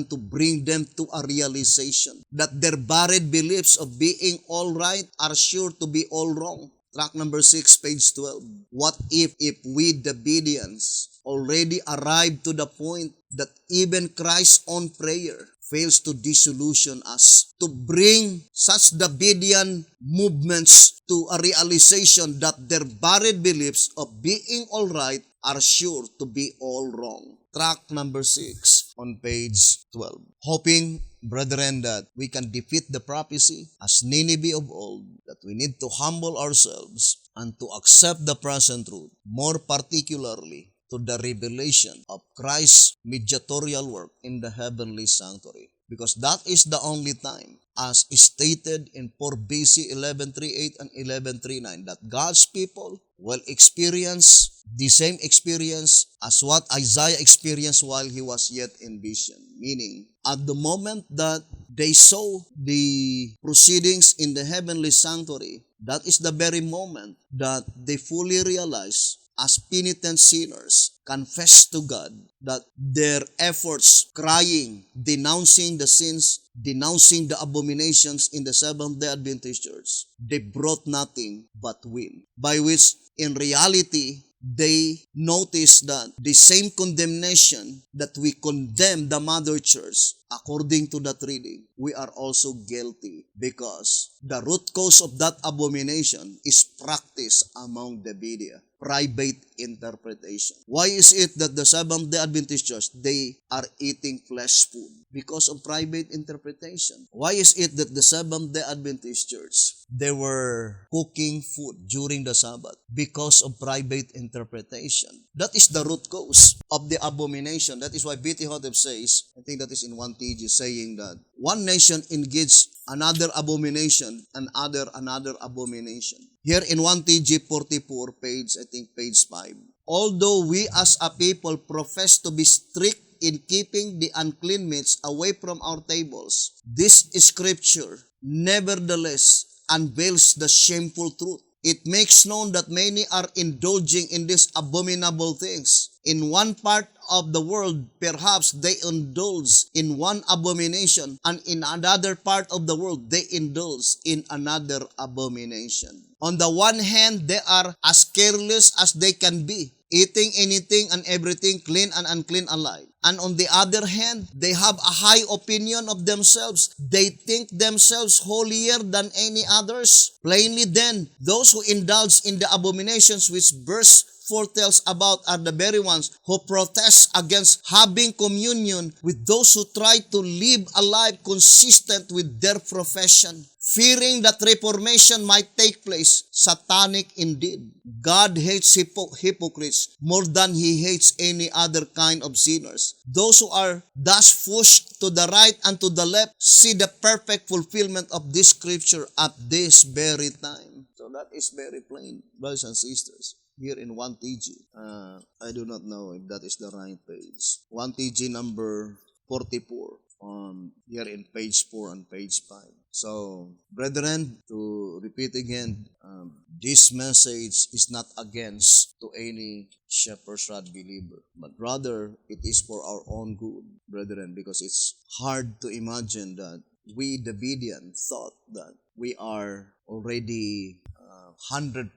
to bring them to a realization that their buried beliefs of being all right are sure to be all wrong. Track number 6, page 12. What if we, the Davidians, already arrived to the point that even Christ's own prayer fails to disillusion us, to bring such Davidian movements to a realization that their buried beliefs of being all right are sure to be all wrong. Track number 6 on page 12. Hoping, brethren, that we can defeat the prophecy as Nineveh of old, that we need to humble ourselves and to accept the present truth, more particularly to the revelation of Christ's mediatorial work in the heavenly sanctuary. Because that is the only time, as stated in 4 BC 1138 and 1139, that God's people will experience the same experience as what Isaiah experienced while he was yet in vision. Meaning, at the moment that they saw the proceedings in the heavenly sanctuary, that is the very moment that they fully realize as penitent sinners, confess to God that their efforts, crying, denouncing the sins, denouncing the abominations in the Seventh-day Adventist Church, they brought nothing but wind. By which, in reality, they noticed that the same condemnation that we condemn the Mother Church, according to that reading, we are also guilty because the root cause of that abomination is practiced among the media. Private interpretation. Why is it that the Seventh-day Adventist Church, they are eating flesh food? Because of private interpretation. Why is it that the Seventh-day Adventist Church, they were cooking food during the Sabbath? Because of private interpretation. That is the root cause of the abomination. That is why B.T. Hotep says, I think that is in 1 1TG saying that one nation engaged another abomination and another abomination. Here in 1TG 44, page 5. Although we as a people profess to be strict in keeping the unclean meats away from our tables, this scripture nevertheless unveils the shameful truth. It makes known that many are indulging in these abominable things. In one part of the world, perhaps they indulge in one abomination, and in another part of the world, they indulge in another abomination. On the one hand, they are as careless as they can be, eating anything and everything, clean and unclean alike. And on the other hand, they have a high opinion of themselves. They think themselves holier than any others. Plainly then, those who indulge in the abominations which verse foretells about are the very ones who protest against having communion with those who try to live a life consistent with their profession. Fearing that reformation might take place, satanic indeed. God hates hypocrites more than he hates any other kind of sinners. Those who are thus pushed to the right and to the left see the perfect fulfillment of this scripture at this very time. So that is very plain, brothers and sisters. Here in 1TG, I do not know if that is the right page. 1TG number 44. Here in page 4 and page 5. So, brethren, to repeat again, this message is not against to any shepherd's rod believer, but rather it is for our own good, brethren, because it's hard to imagine that we, the Bedean, thought that we are already 100%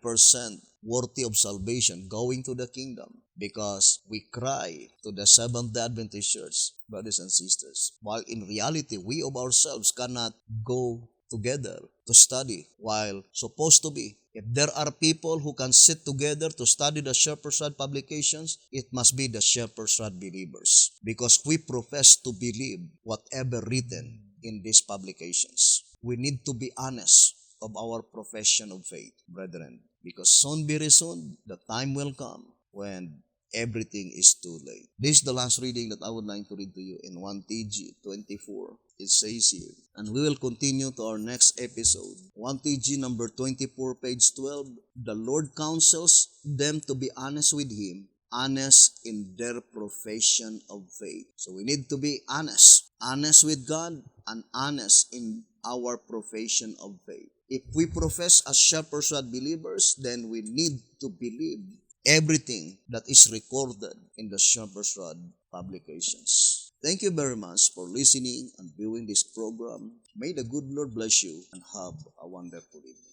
worthy of salvation, going to the kingdom, because we cry to the Seventh-day Adventist Church, brothers and sisters, while in reality, we of ourselves cannot go together to study while supposed to be. If there are people who can sit together to study the Shepherd's Rod publications, it must be the Shepherd's Rod believers, because we profess to believe whatever written in these publications. We need to be honest of our profession of faith, brethren, because soon, very soon, the time will come when everything is too late. This is the last reading that I would like to read to you in 1TG 24. It says here, and we will continue to our next episode. 1TG number 24, page 12. The Lord counsels them to be honest with Him, honest in their profession of faith. So we need to be honest with God and honest in our profession of faith. If we profess as Shepherd's Rod believers, then we need to believe everything that is recorded in the Shepherd's Rod publications. Thank you very much for listening and viewing this program. May the good Lord bless you and have a wonderful evening.